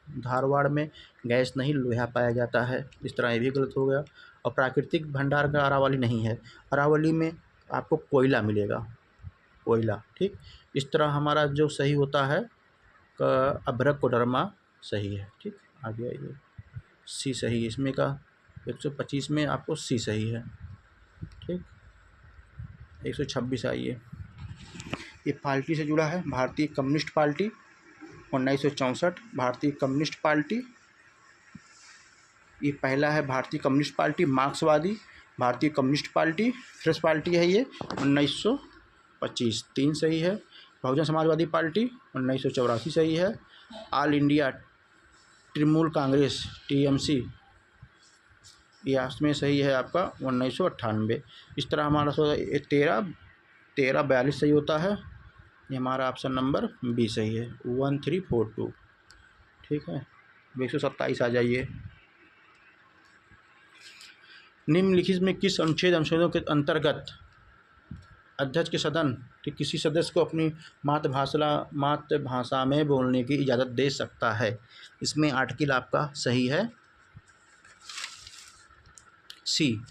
धारवाड़ में गैस नहीं लोहा पाया जाता है, इस तरह ये भी गलत हो गया। और प्राकृतिक भंडार का अरावली नहीं है, अरावली में आपको कोयला मिलेगा, कोयला, ठीक। इस तरह हमारा जो सही होता है अभ्रक कोडरमा सही है, ठीक। आगे आइए, सी सही है इसमें का, 125 में आपको सी सही है, ठीक। 126 आइए, ये पार्टी से जुड़ा है, भारतीय कम्युनिस्ट पार्टी 1964, भारतीय कम्युनिस्ट पार्टी। ये पहला है भारतीय कम्युनिस्ट पार्टी मार्क्सवादी, भारतीय कम्युनिस्ट पार्टी फ्रेश पार्टी है ये 1925, 3 सही है। बहुजन समाजवादी पार्टी 1984 सही है। All India Trinamool Congress TMC ये में सही है आपका 1998। इस तरह हमारा 1342 सही होता है, ये हमारा ऑप्शन नंबर बी सही है, 1342, ठीक है। 127 आ जाइए। निम्नलिखित में किस अनुच्छेद अंशों के अंतर्गत अध्यक्ष के सदन के किसी सदस्य को अपनी मातृभाषा में बोलने की इजाज़त दे सकता है? इसमें आर्टिकल आपका सही है सी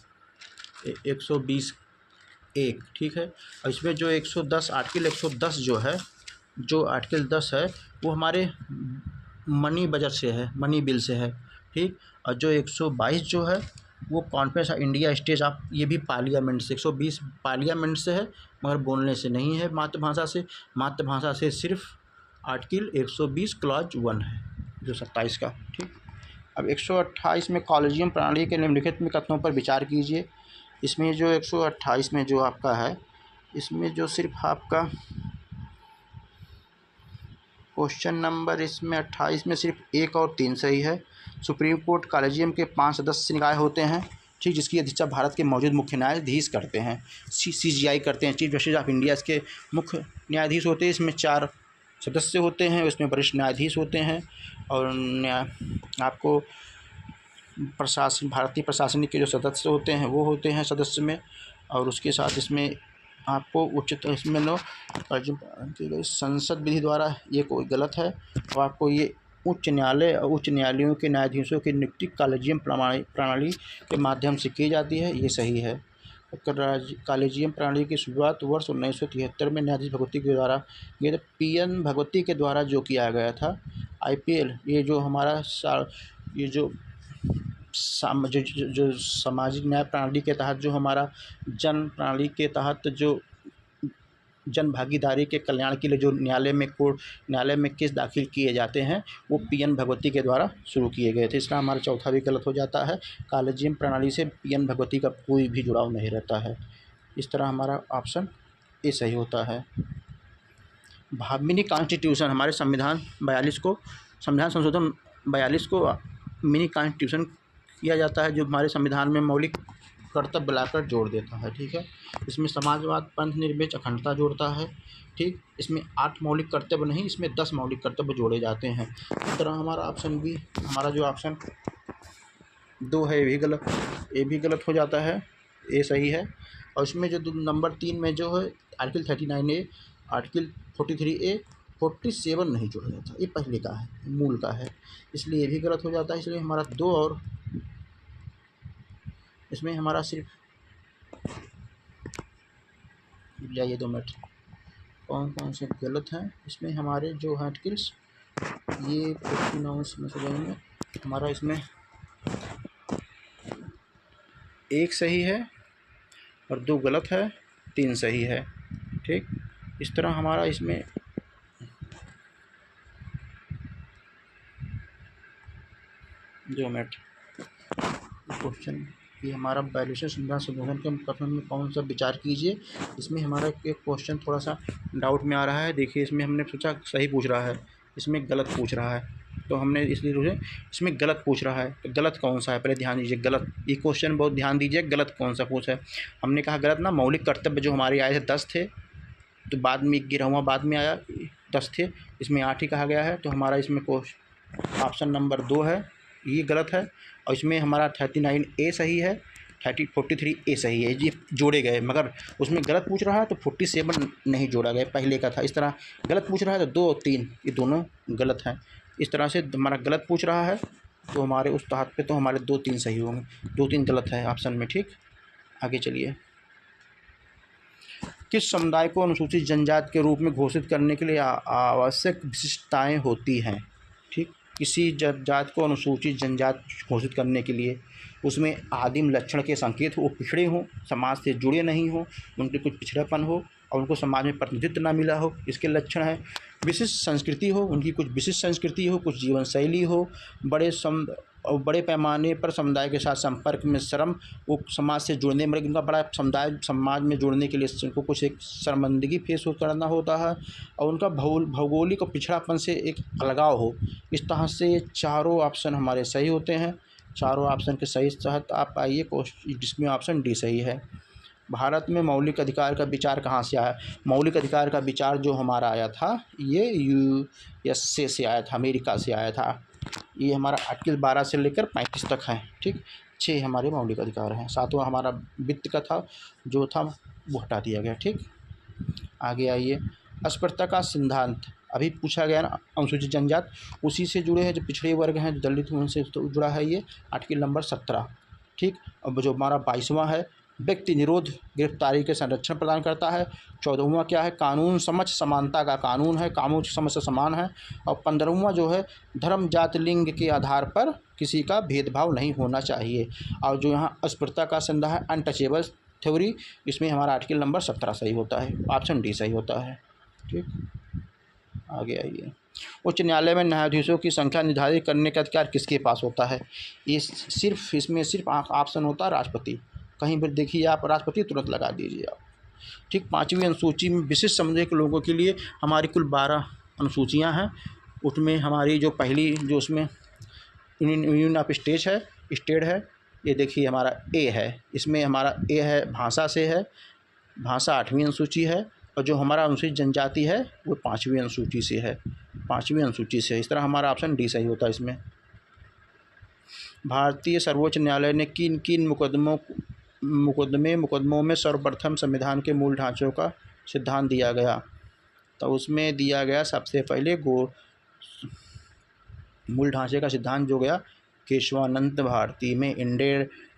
120(1), ठीक है। और इसमें जो 110 आर्टिकल 110 जो है, जो आर्टिकल 10 है वो हमारे मनी बजट से है, मनी बिल से है, ठीक। और जो 122 जो है वो conference of India state of, ये भी पार्लियामेंट से, 120 पार्लियामेंट से है मगर बोलने से नहीं है, मातृभाषा से। मातृभाषा से सिर्फ आर्टिकल 120 क्लॉज 1 है, जो 27 का, ठीक। अब 128 में कॉलेजियम प्रणाली के निम्नलिखित में कथनों पर विचार कीजिए। इसमें जो 128 में जो आपका है, इसमें जो सिर्फ आपका क्वेश्चन नंबर इसमें 28 में सिर्फ 1 और 3 सही है। सुप्रीम कोर्ट कॉलेजियम के 5 सदस्य निकाय होते हैं, ठीक, जिसकी अध्यक्षता भारत के मौजूद मुख्य न्यायाधीश करते हैं, CJI करते हैं, चीफ जस्टिस ऑफ इंडिया इसके मुख्य न्यायाधीश होते हैं। इसमें 4 सदस्य होते हैं, उसमें वरिष्ठ न्यायाधीश होते हैं और आपको भारतीय प्रशासनिक के जो सदस्य होते हैं वो होते हैं सदस्य में। और उसके साथ इसमें आपको उच्चतम इसमें संसद विधि द्वारा ये कोई गलत है, और आपको ये उच्च न्यायालय और उच्च न्यायालयों के न्यायाधीशों की नियुक्ति कॉलेजियम प्रणाली के माध्यम से की जाती है, ये सही है। कॉलेजियम प्रणाली की शुरुआत वर्ष 1973 में न्यायाधीश भगवती के द्वारा, ये तो PN भगवती के द्वारा जो किया गया था। IPL ये जो हमारा ये जो सामाजिक न्याय प्रणाली के तहत जो हमारा जन प्रणाली के तहत जो जन भागीदारी के कल्याण के लिए जो न्यायालय में केस दाखिल किए जाते हैं वो PN भगवती के द्वारा शुरू किए गए थे। इसका हमारा चौथा भी गलत हो जाता है, कॉलेजियम प्रणाली से PN भगवती का कोई भी जुड़ाव नहीं रहता है। इस तरह हमारा ऑप्शन ए सही होता है। मिनी कॉन्स्टिट्यूशन हमारे संविधान संशोधन 42 को मिनी कॉन्स्टिट्यूशन किया जाता है, जो हमारे संविधान में मौलिक कर्तव्य बुलाकर जोड़ देता है, ठीक है। इसमें समाजवाद, पंथ निर्वेश, अखंडता जोड़ता है, ठीक। इसमें 8 मौलिक कर्तव्य नहीं, इसमें 10 मौलिक कर्तव्य जोड़े जाते हैं। इस तरह हमारा ऑप्शन बी, हमारा जो ऑप्शन 2 है ये भी गलत हो जाता है, ए सही है। और इसमें जो नंबर 3 में जो है आर्टिकल 39A, आर्टिकल 43A, 47 नहीं जोड़ा जाता, ये पहले का है, मूल का है, इसलिए ये भी गलत हो जाता है। इसलिए हमारा 2 और इसमें हमारा सिर्फ जाइए 2 मिनट, कौन से गलत हैं इसमें हमारे जो आर्टिकल्स, ये 59 में से जाएंगे, हमारा इसमें 1 सही है और 2 गलत है, 3 सही है, ठीक। इस तरह हमारा इसमें 2 मिनट। क्वेश्चन ये हमारा बैलेंस संविधान संशोधन के कथन में कौन सा विचार कीजिए। इसमें हमारा एक क्वेश्चन थोड़ा सा डाउट में आ रहा है। देखिए इसमें हमने सोचा सही पूछ रहा है, इसमें गलत पूछ रहा है, तो हमने इसलिए सोचे इसमें गलत पूछ रहा है, तो गलत कौन सा है पहले ध्यान दीजिए। गलत, ये क्वेश्चन बहुत ध्यान दीजिए, गलत कौन सा पूछा है। हमने कहा गलत ना, मौलिक कर्तव्य जो हमारे आए थे 10 थे, तो बाद में 11वां बाद में आया, 10 थे, इसमें 8 ही कहा गया है। तो हमारा इसमें ऑप्शन नंबर 2 है, ये गलत है। और इसमें हमारा 39A सही है, 43A सही है, ये जोड़े गए, मगर उसमें गलत पूछ रहा है तो 47 नहीं जोड़ा गया, पहले का था। इस तरह गलत पूछ रहा है तो 2 और 3 ये दोनों गलत हैं। इस तरह से हमारा गलत पूछ रहा है तो हमारे उस तहत पे तो हमारे 2-3 सही होंगे, 2-3 गलत है ऑप्शन में। ठीक, आगे चलिए। किस समुदाय को अनुसूचित जनजाति के रूप में घोषित करने के लिए आवश्यक विशिष्टताएं होती हैं। ठीक, किसी जाति को अनुसूचित जनजाति घोषित करने के लिए उसमें आदिम लक्षण के संकेत हो, वो पिछड़े हों, समाज से जुड़े नहीं हों, उनके कुछ पिछड़ेपन हो और उनको समाज में प्रतिनिधित्व ना मिला हो, इसके लक्षण है। विशिष्ट संस्कृति हो, उनकी कुछ विशिष्ट संस्कृति हो, कुछ जीवन शैली हो, बड़े पैमाने पर समुदाय के साथ संपर्क में श्रम, वो समाज से जुड़ने में उनका बड़ा समुदाय समाज में जुड़ने के लिए उनको कुछ एक शर्मिंदगी फेस करना होता है, और उनका भौगोलिक और पिछड़ापन से एक अलगाव हो। इस तरह से ये चारों ऑप्शन हमारे सही होते हैं। चारों ऑप्शन के सही तहत आप आइए, जिसमें ऑप्शन डी सही है। भारत में मौलिक अधिकार का विचार कहाँ से आया। मौलिक अधिकार का विचार जो हमारा आया था ये USA से आया था, अमेरिका से आया था। ये हमारा आर्टिकल 12 से लेकर 35 तक है। ठीक, 6 हमारे मौलिक अधिकार हैं, 7वां हमारा वित्त का था जो था वो हटा दिया गया। ठीक, आगे आइए। अस्पृश्यता का सिद्धांत अभी पूछा गया ना, अनुसूचित जनजाति उसी से जुड़े हैं, जो पिछड़े वर्ग हैं, जो दलित हैं, उनसे तो जुड़ा है ये आर्टिकल नंबर 17। ठीक, अब जो हमारा 22वां है, व्यक्ति निरोध गिरफ्तारी के संरक्षण प्रदान करता है। 14वां क्या है, कानून समझ समानता का कानून है, कानून समझ से समान है। और 15वां जो है, धर्म जाति लिंग के आधार पर किसी का भेदभाव नहीं होना चाहिए। और जो यहाँ अस्पृश्यता का संधा है, अनटचेबल थ्योरी, इसमें हमारा आर्टिकल नंबर 17 सही होता है, ऑप्शन डी सही होता है। ठीक, आगे आइए। उच्च न्यायालय में न्यायाधीशों की संख्या निर्धारित करने का अधिकार किसके पास होता है। ये सिर्फ इसमें सिर्फ ऑप्शन होता है राष्ट्रपति। कहीं पर देखिए आप राष्ट्रपति, तुरंत लगा दीजिए आप। ठीक, 5वीं अनुसूची में विशिष्ट समुदाय के लोगों के लिए हमारी कुल 12 अनुसूचियाँ हैं। उसमें हमारी जो पहली जो उसमें यूनियन ऑफ स्टेट है, ये देखिए हमारा ए है। इसमें हमारा ए है, भाषा से है, भाषा 8वीं अनुसूची है। और जो हमारा अनुसूचित जनजाति है वो 5वीं अनुसूची से है, 5वीं अनुसूची से। इस तरह हमारा ऑप्शन डी सही होता है इसमें। भारतीय सर्वोच्च न्यायालय ने किन किन मुकदमों में सर्वप्रथम संविधान के मूल ढांचों का सिद्धांत दिया गया। तो उसमें दिया गया सबसे पहले मूल ढांचे का सिद्धांत जो गया केशवानंद भारती में,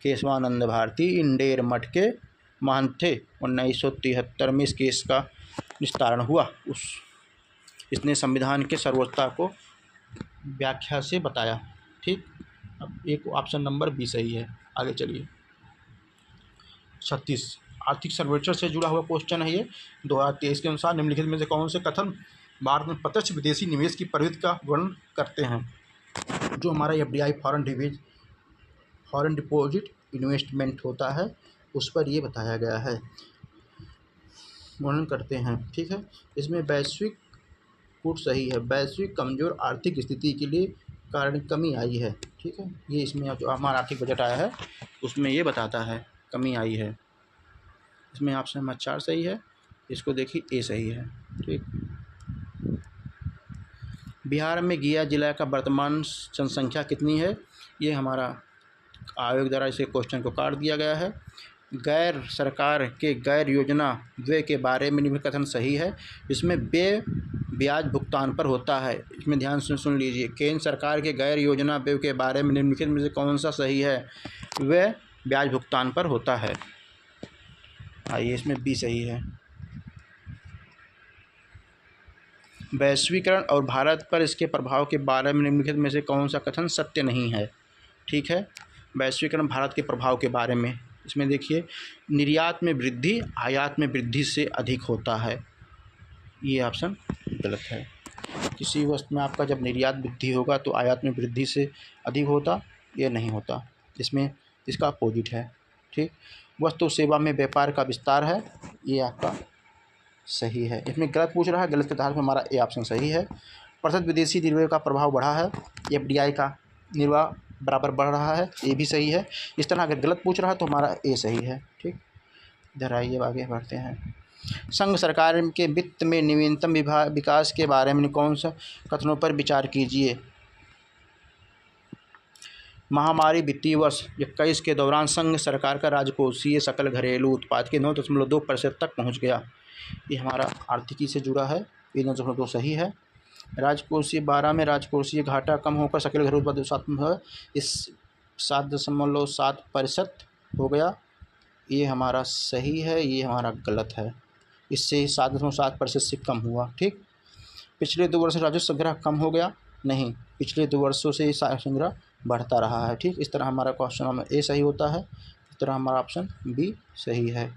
केशवानंद भारती इंडेर मठ के महंत थे। 1973 में इस केस का निस्तारण हुआ। इसने संविधान के सर्वोच्चता को व्याख्या से बताया। ठीक, अब एक ऑप्शन नंबर बी सही है। आगे चलिए। 36 आर्थिक सर्वेक्षण से जुड़ा हुआ क्वेश्चन है ये। 2023 के अनुसार निम्नलिखित में से कौन से कथन भारत में प्रत्यक्ष विदेशी निवेश की प्रवृत्ति का वर्णन करते हैं। जो हमारा FDI फॉरेन डिपॉजिट इन्वेस्टमेंट होता है, उस पर ये बताया गया है, वर्णन करते हैं। ठीक है, इसमें वैश्विक कूट सही है, वैश्विक कमजोर आर्थिक स्थिति के लिए कारण कमी आई है। ठीक है, ये इसमें जो हमारा आर्थिक बजट आया है उसमें ये बताता है कमी आई है। इसमें ऑप्शन नंबर 4 सही है, इसको देखिए ए सही है। ठीक, बिहार में गया जिला का वर्तमान जनसंख्या कितनी है। ये हमारा आयोग द्वारा इसे क्वेश्चन को काट दिया गया है। गैर सरकार के गैर योजना व्यय के बारे में निम्नलिखित कथन सही है। इसमें व्यय ब्याज भुगतान पर होता है। इसमें ध्यान से सुन लीजिए, केंद्र सरकार के गैर योजना व्यय के बारे में निम्नलिखित में से कौन सा सही है। व्यय ब्याज भुगतान पर होता है। आइए, इसमें बी सही है। वैश्वीकरण और भारत पर इसके प्रभाव के बारे में निम्नलिखित में से कौन सा कथन सत्य नहीं है। ठीक है, वैश्वीकरण भारत के प्रभाव के बारे में, इसमें देखिए निर्यात में वृद्धि आयात में वृद्धि से अधिक होता है। ये ऑप्शन गलत है। किसी वस्तु में आपका जब निर्यात वृद्धि होगा तो आयात में वृद्धि से अधिक होता, ये नहीं होता, इसमें इसका अपोजिट है। ठीक, वस्तु सेवा में व्यापार का विस्तार है, ये आपका सही है। इसमें गलत पूछ रहा है, गलत के आधार पर हमारा ए ऑप्शन सही है। प्रतिशत विदेशी निर्वाह का प्रभाव बढ़ा है, एफडीआई का निर्वाह बराबर बढ़ रहा है, ये भी सही है। इस तरह अगर गलत पूछ रहा है तो हमारा ए सही है। ठीक, इधर आइए आगे बढ़ते हैं। संघ सरकार के वित्त में नवीनतम विकास के बारे में कौन सा कथनों पर विचार कीजिए। महामारी वित्तीय वर्ष 21 के दौरान संघ सरकार का राजकोषीय सकल घरेलू उत्पाद के 9.2% तक पहुंच गया। ये हमारा आर्थिकी से जुड़ा है, ये 9.2 सही है। राजकोषीय 12 में राजकोषीय घाटा कम होकर सकल घरेलू उत्पाद इस 7.7% हो गया, ये हमारा सही है, ये हमारा गलत है। इससे 7.7% से कम हुआ। ठीक, पिछले 2 वर्षों राजस्व संग्रह कम हो गया, नहीं, पिछले 2 वर्षों से संग्रह बढ़ता रहा है। ठीक, इस तरह हमारा क्वेश्चन नंबर ए सही होता है, इस तरह हमारा ऑप्शन बी सही है।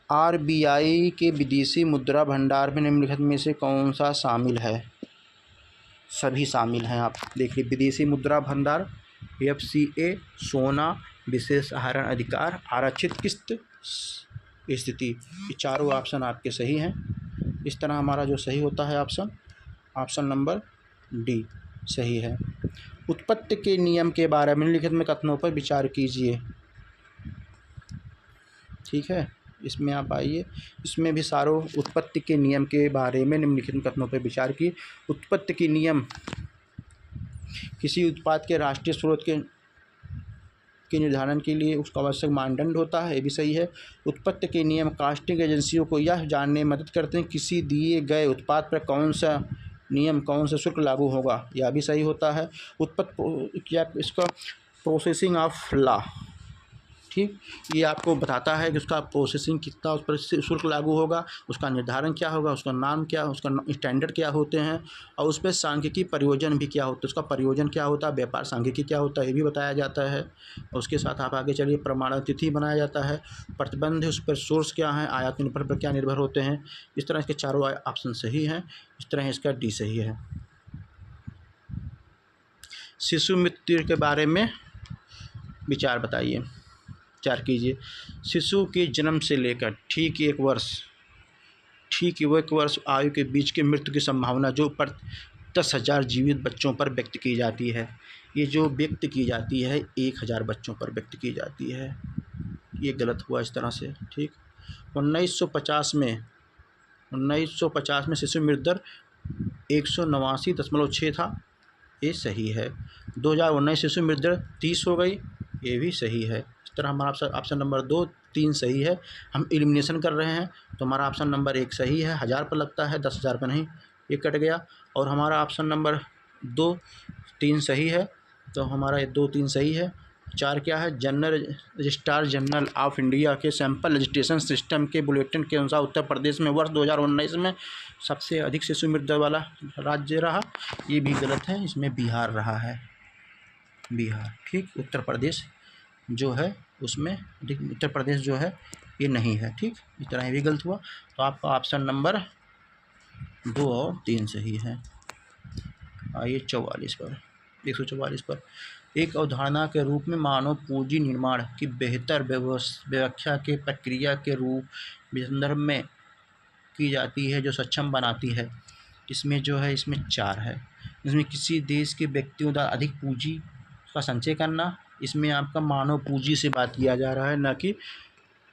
आरबीआई के विदेशी मुद्रा भंडार में निम्नलिखित में से कौन सा शामिल है। सभी शामिल हैं, आप देखिए, विदेशी मुद्रा भंडार, एफसीए, सोना, विशेष आहरण अधिकार, आरक्षित किस्त स्थिति, ये चारों ऑप्शन आपके सही हैं। इस तरह हमारा जो सही होता है ऑप्शन नंबर डी सही है। उत्पत्ति के नियम के बारे में निम्नलिखित में कथनों पर विचार कीजिए। ठीक है, इसमें आप आइए, इसमें भी सारों उत्पत्ति के नियम के बारे में निम्नलिखित कथनों पर विचार की। उत्पत्ति के नियम किसी उत्पाद के राष्ट्रीय स्रोत के निर्धारण के लिए उसका आवश्यक मानदंड होता है, ये भी सही है। उत्पत्ति के नियम कास्टिंग एजेंसियों को यह जानने में मदद करते हैं किसी दिए गए उत्पाद पर कौन सा नियम, कौन सा शुल्क लागू होगा, यह भी सही होता है। उत्पत्ति क्या इसका प्रोसेसिंग ऑफ लॉ, ठीक, ये आपको बताता है कि उसका प्रोसेसिंग कितना उस पर शुल्क लागू होगा, उसका निर्धारण क्या होगा, उसका नाम क्या, उसका स्टैंडर्ड क्या होते हैं, और उस पर सांख्यिकी प्रयोजन भी क्या होता है, उसका प्रयोजन क्या होता है, व्यापार सांख्यिकी क्या होता है, ये भी बताया जाता है। और उसके साथ आप आगे चलिए, प्रमाण तिथि बनाया जाता है, प्रतिबंध उस पर सोर्स क्या है, आयात निर्भर पर क्या निर्भर होते हैं। इस तरह इसके चारों ऑप्शन सही हैं, इस तरह इसका डी सही है। शिशु मृत्यु के बारे में विचार बताइए, विचार कीजिए। शिशु के जन्म से लेकर ठीक एक वर्ष आयु के बीच की मृत्यु की संभावना जो पर 10,000 जीवित बच्चों पर व्यक्त की जाती है, ये जो व्यक्त की जाती है 1,000 बच्चों पर व्यक्त की जाती है, ये गलत हुआ इस तरह से। ठीक, 1950 में शिशु मृत्यु दर 189.6 था, ये सही है। 2019 शिशु मृत्यु दर 30 हो गई, ये भी सही है। इस तरह हमारा ऑप्शन नंबर 2, 3 सही है। हम एलिमिनेशन कर रहे हैं तो हमारा ऑप्शन नंबर 1 सही है, 1000 पर लगता है, 10,000 पर नहीं, ये कट गया। और हमारा ऑप्शन नंबर 2, 3 सही है, तो हमारा 2, 3 सही है। 4 क्या है, general registrar general of India के सैंपल रजिस्ट्रेशन सिस्टम के बुलेटिन के अनुसार उत्तर प्रदेश में वर्ष 2019 में सबसे अधिक शिशु मृत्यु दर वाला राज्य रहा, ये भी गलत है, इसमें बिहार रहा है, बिहार। ठीक, उत्तर प्रदेश जो है उसमें उत्तर प्रदेश जो है ये नहीं है। ठीक, इस तरह ये भी गलत हुआ, तो आपका ऑप्शन नंबर 2 और 3 सही है। आइए 144 पर एक अवधारणा के रूप में मानव पूंजी निर्माण की बेहतर व्याख्या के प्रक्रिया के रूप संदर्भ में की जाती है जो सक्षम बनाती है। इसमें जो है, इसमें 4 है। इसमें किसी देश के व्यक्तियों द्वारा अधिक पूंजी का संचय करना, इसमें आपका मानव पूंजी से बात किया जा रहा है, न कि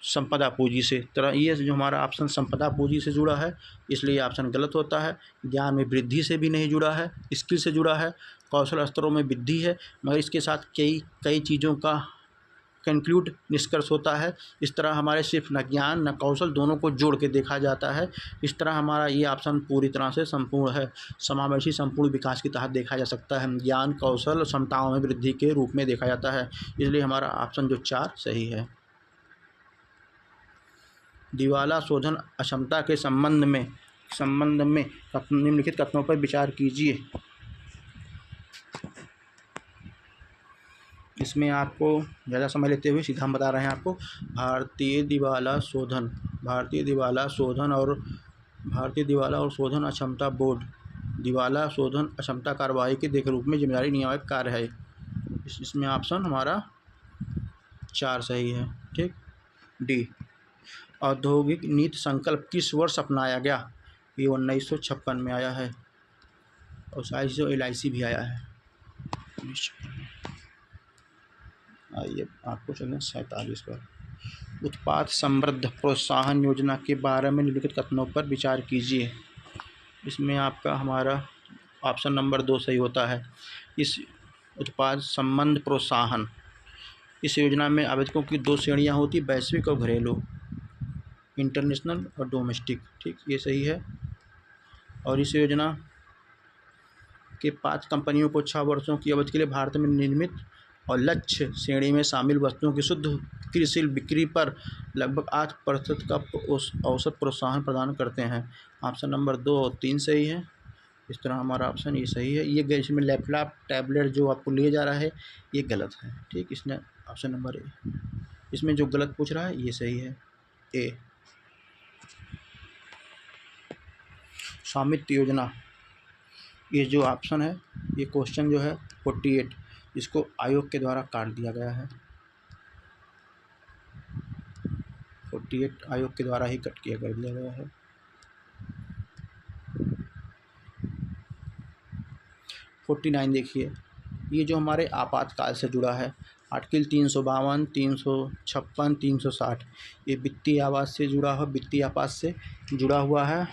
संपदा पूंजी से। तरह ये जो हमारा ऑप्शन संपदा पूंजी से जुड़ा है, इसलिए ऑप्शन गलत होता है। ज्ञान में वृद्धि से भी नहीं जुड़ा है, स्किल से जुड़ा है, कौशल स्तरों में वृद्धि है, मगर इसके साथ कई चीज़ों का कंक्लूड निष्कर्ष होता है। इस तरह हमारे सिर्फ न ज्ञान न कौशल दोनों को जोड़ के देखा जाता है। इस तरह हमारा ये ऑप्शन पूरी तरह से संपूर्ण है, समावेशी संपूर्ण विकास के तहत देखा जा सकता है, ज्ञान कौशल क्षमताओं में वृद्धि के रूप में देखा जाता है, इसलिए हमारा ऑप्शन जो 4 सही है। दिवाला शोधन अक्षमता के संबंध में निम्नलिखित कथनों पर विचार कीजिए। इसमें आपको ज़्यादा समय लेते हुए सीधा हम बता रहे हैं आपको। भारतीय दिवाला शोधन और शोधन अक्षमता बोर्ड दिवाला शोधन अक्षमता कार्रवाई के देख रूप में जिम्मेदारी नियामक कार्य है। इसमें ऑप्शन हमारा 4 सही है। ठीक। डी, औद्योगिक नीति संकल्प किस वर्ष अपनाया गया? ये 1956 में आया है और LIC भी आया है। आइए आपको चलें 47 पर। उत्पाद समृद्ध प्रोत्साहन योजना के बारे में निम्नलिखित कथनों पर विचार कीजिए। इसमें आपका हमारा ऑप्शन नंबर 2 सही होता है। इस उत्पाद संबंध प्रोत्साहन, इस योजना में आवेदकों की 2 श्रेणियां होती, वैश्विक और घरेलू, इंटरनेशनल और डोमेस्टिक। ठीक, ये सही है। और इस योजना के 5 कंपनियों को 6 वर्षों की अवधि के लिए भारत में निर्मित और लक्ष्य श्रेणी में शामिल वस्तुओं की शुद्ध कृषि बिक्री पर लगभग 8% का औसत प्रोत्साहन प्रदान करते हैं। ऑप्शन नंबर 2 और 3 सही है। इस तरह हमारा ऑप्शन ये सही है। ये इसमें लैपटॉप टैबलेट जो आपको लिए जा रहा है ये गलत है। ठीक, इसने ऑप्शन नंबर ए, इसमें जो गलत पूछ रहा है ये सही है, ए। स्वामित्व योजना, ये जो ऑप्शन है, ये क्वेश्चन जो है 48, इसको आयोग के द्वारा काट दिया गया है। 48 आयोग के द्वारा ही कट किया कर दिया गया है। 49 देखिए, ये जो हमारे आपातकाल से जुड़ा है, आर्टिकल 352, 356, 360, ये वित्तीय आवास से जुड़ा है, वित्तीय आपात से जुड़ा हुआ है।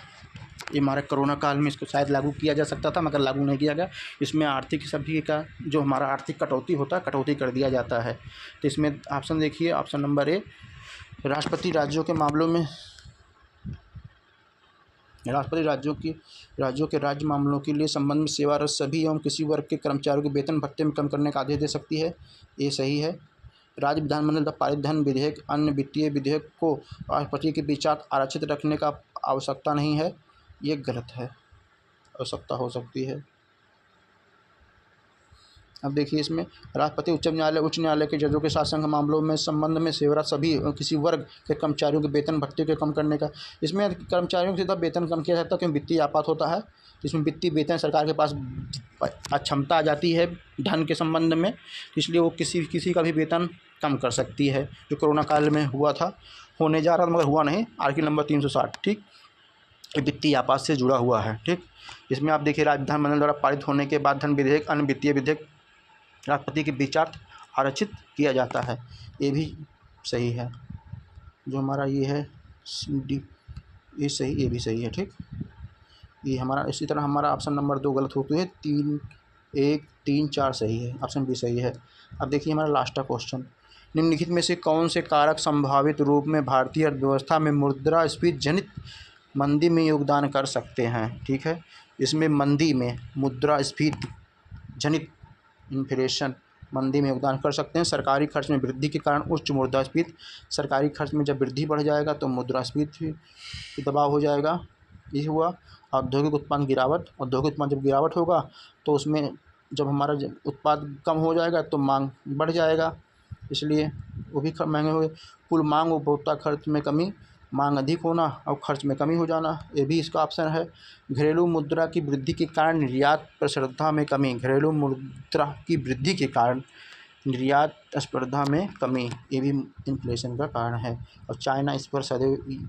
ये हमारे कोरोना काल में इसको शायद लागू किया जा सकता था मगर लागू नहीं किया गया। इसमें आर्थिक सभी का जो हमारा आर्थिक कटौती होता है, कटौती कर दिया जाता है। तो इसमें ऑप्शन देखिए, ऑप्शन नंबर ए, राष्ट्रपति राज्यों के मामलों में राज्यों के राज्य मामलों के लिए संबंध में सेवारत सभी एवं किसी वर्ग के कर्मचारियों के वेतन भत्ते में कम करने का आदेश दे सकती है, ये सही है। राज्य विधानमंडल द्वारा पारित धन विधेयक अन्य वित्तीय विधेयक को राष्ट्रपति के विचार आरक्षित रखने का आवश्यकता नहीं है, ये गलत है, आवश्यकता हो सकती है। अब देखिए, इसमें राष्ट्रपति उच्च न्यायालय के जजों के शासन के मामलों में संबंध में सेवारत सभी किसी वर्ग के कर्मचारियों के वेतन भत्ते के कम करने का, इसमें कर्मचारियों के सीधा वेतन कम किया जाता है क्योंकि वित्तीय आपात होता है। इसमें वित्तीय वेतन सरकार के पास अक्षमता आ जाती है धन के संबंध में, इसलिए वो किसी का भी वेतन कम कर सकती है, जो कोरोना काल में हुआ था, होने जा रहा था मगर हुआ नहीं। आर्टिकल नंबर 360, ठीक, वित्तीय आपात से जुड़ा हुआ है। ठीक, इसमें आप देखिए, राज्य विधानमंडल द्वारा पारित होने के बाद धन विधेयक अन्य वित्तीय विधेयक राष्ट्रपति के विचार आरक्षित किया जाता है, ये भी सही है। जो हमारा ये है डी, ये सही, ये भी सही है। ठीक, ये हमारा, इसी तरह हमारा ऑप्शन नंबर 2 गलत होती है, 3, 1, 3, 4 सही है, ऑप्शन बी सही है। अब देखिए हमारा लास्ट का क्वेश्चन, निम्नलिखित में से कौन से कारक संभावित रूप में भारतीय अर्थव्यवस्था में मुद्रास्फीति जनित मंदी में योगदान कर सकते हैं? ठीक है, इसमें मंदी में मुद्रास्फीति जनित इन्फ्लेशन मंदी में योगदान कर सकते हैं। सरकारी खर्च में वृद्धि के कारण उच्च मुद्रास्फीति, सरकारी खर्च में जब वृद्धि बढ़ जाएगा तो मुद्रास्फीति दबाव हो जाएगा, ये हुआ। औद्योगिक उत्पादन गिरावट, औद्योगिक उत्पादन जब गिरावट होगा तो उसमें जब हमारा उत्पाद कम हो जाएगा तो मांग बढ़ जाएगा, इसलिए वो भी महंगे हुए। कुल मांग उपभोक्ता खर्च में कमी, मांग अधिक होना और खर्च में कमी हो जाना, ये भी इसका ऑप्शन है। घरेलू मुद्रा की वृद्धि के कारण निर्यात स्पर्धा में कमी, घरेलू मुद्रा की वृद्धि के कारण निर्यात स्पर्धा में कमी, ये भी इन्फ्लेशन का कारण है। और चाइना इस पर सदैव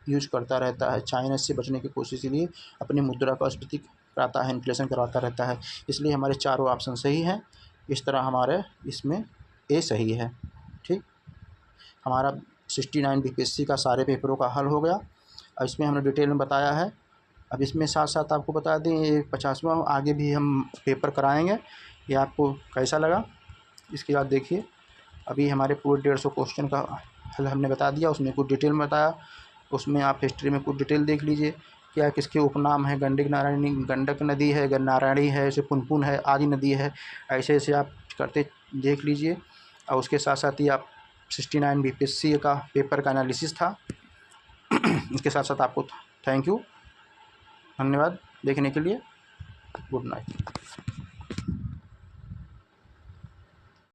यूज करता रहता है, चाइना इससे बचने की कोशिश के लिए अपनी मुद्रा को अस्फीति कराता है, इन्फ्लेशन कराता रहता है, इसलिए हमारे चारों ऑप्शन सही हैं। इस तरह हमारे इसमें ए सही है। ठीक, हमारा 69 बीपीएससी का सारे पेपरों का हल हो गया और इसमें हमने डिटेल में बताया है। अब इसमें साथ साथ आपको बता दें, ये 50वां आगे भी हम पेपर कराएंगे, ये आपको कैसा लगा इसके बाद देखिए। अभी हमारे पूरे 150 क्वेश्चन का हल हमने बता दिया, उसमें कुछ डिटेल में बताया, उसमें आप हिस्ट्री में कुछ डिटेल देख लीजिए, क्या किसके उपनाम है, गंडक नदी है, नारायणी है, ऐसे पुनपुन है, आदि नदी है, ऐसे ऐसे आप करते देख लीजिए। और उसके साथ साथ ही आप 69 बीपीएससी का पेपर का एनालिसिस था, इसके साथ साथ आपको थैंक यू, धन्यवाद देखने के लिए, गुड नाइट।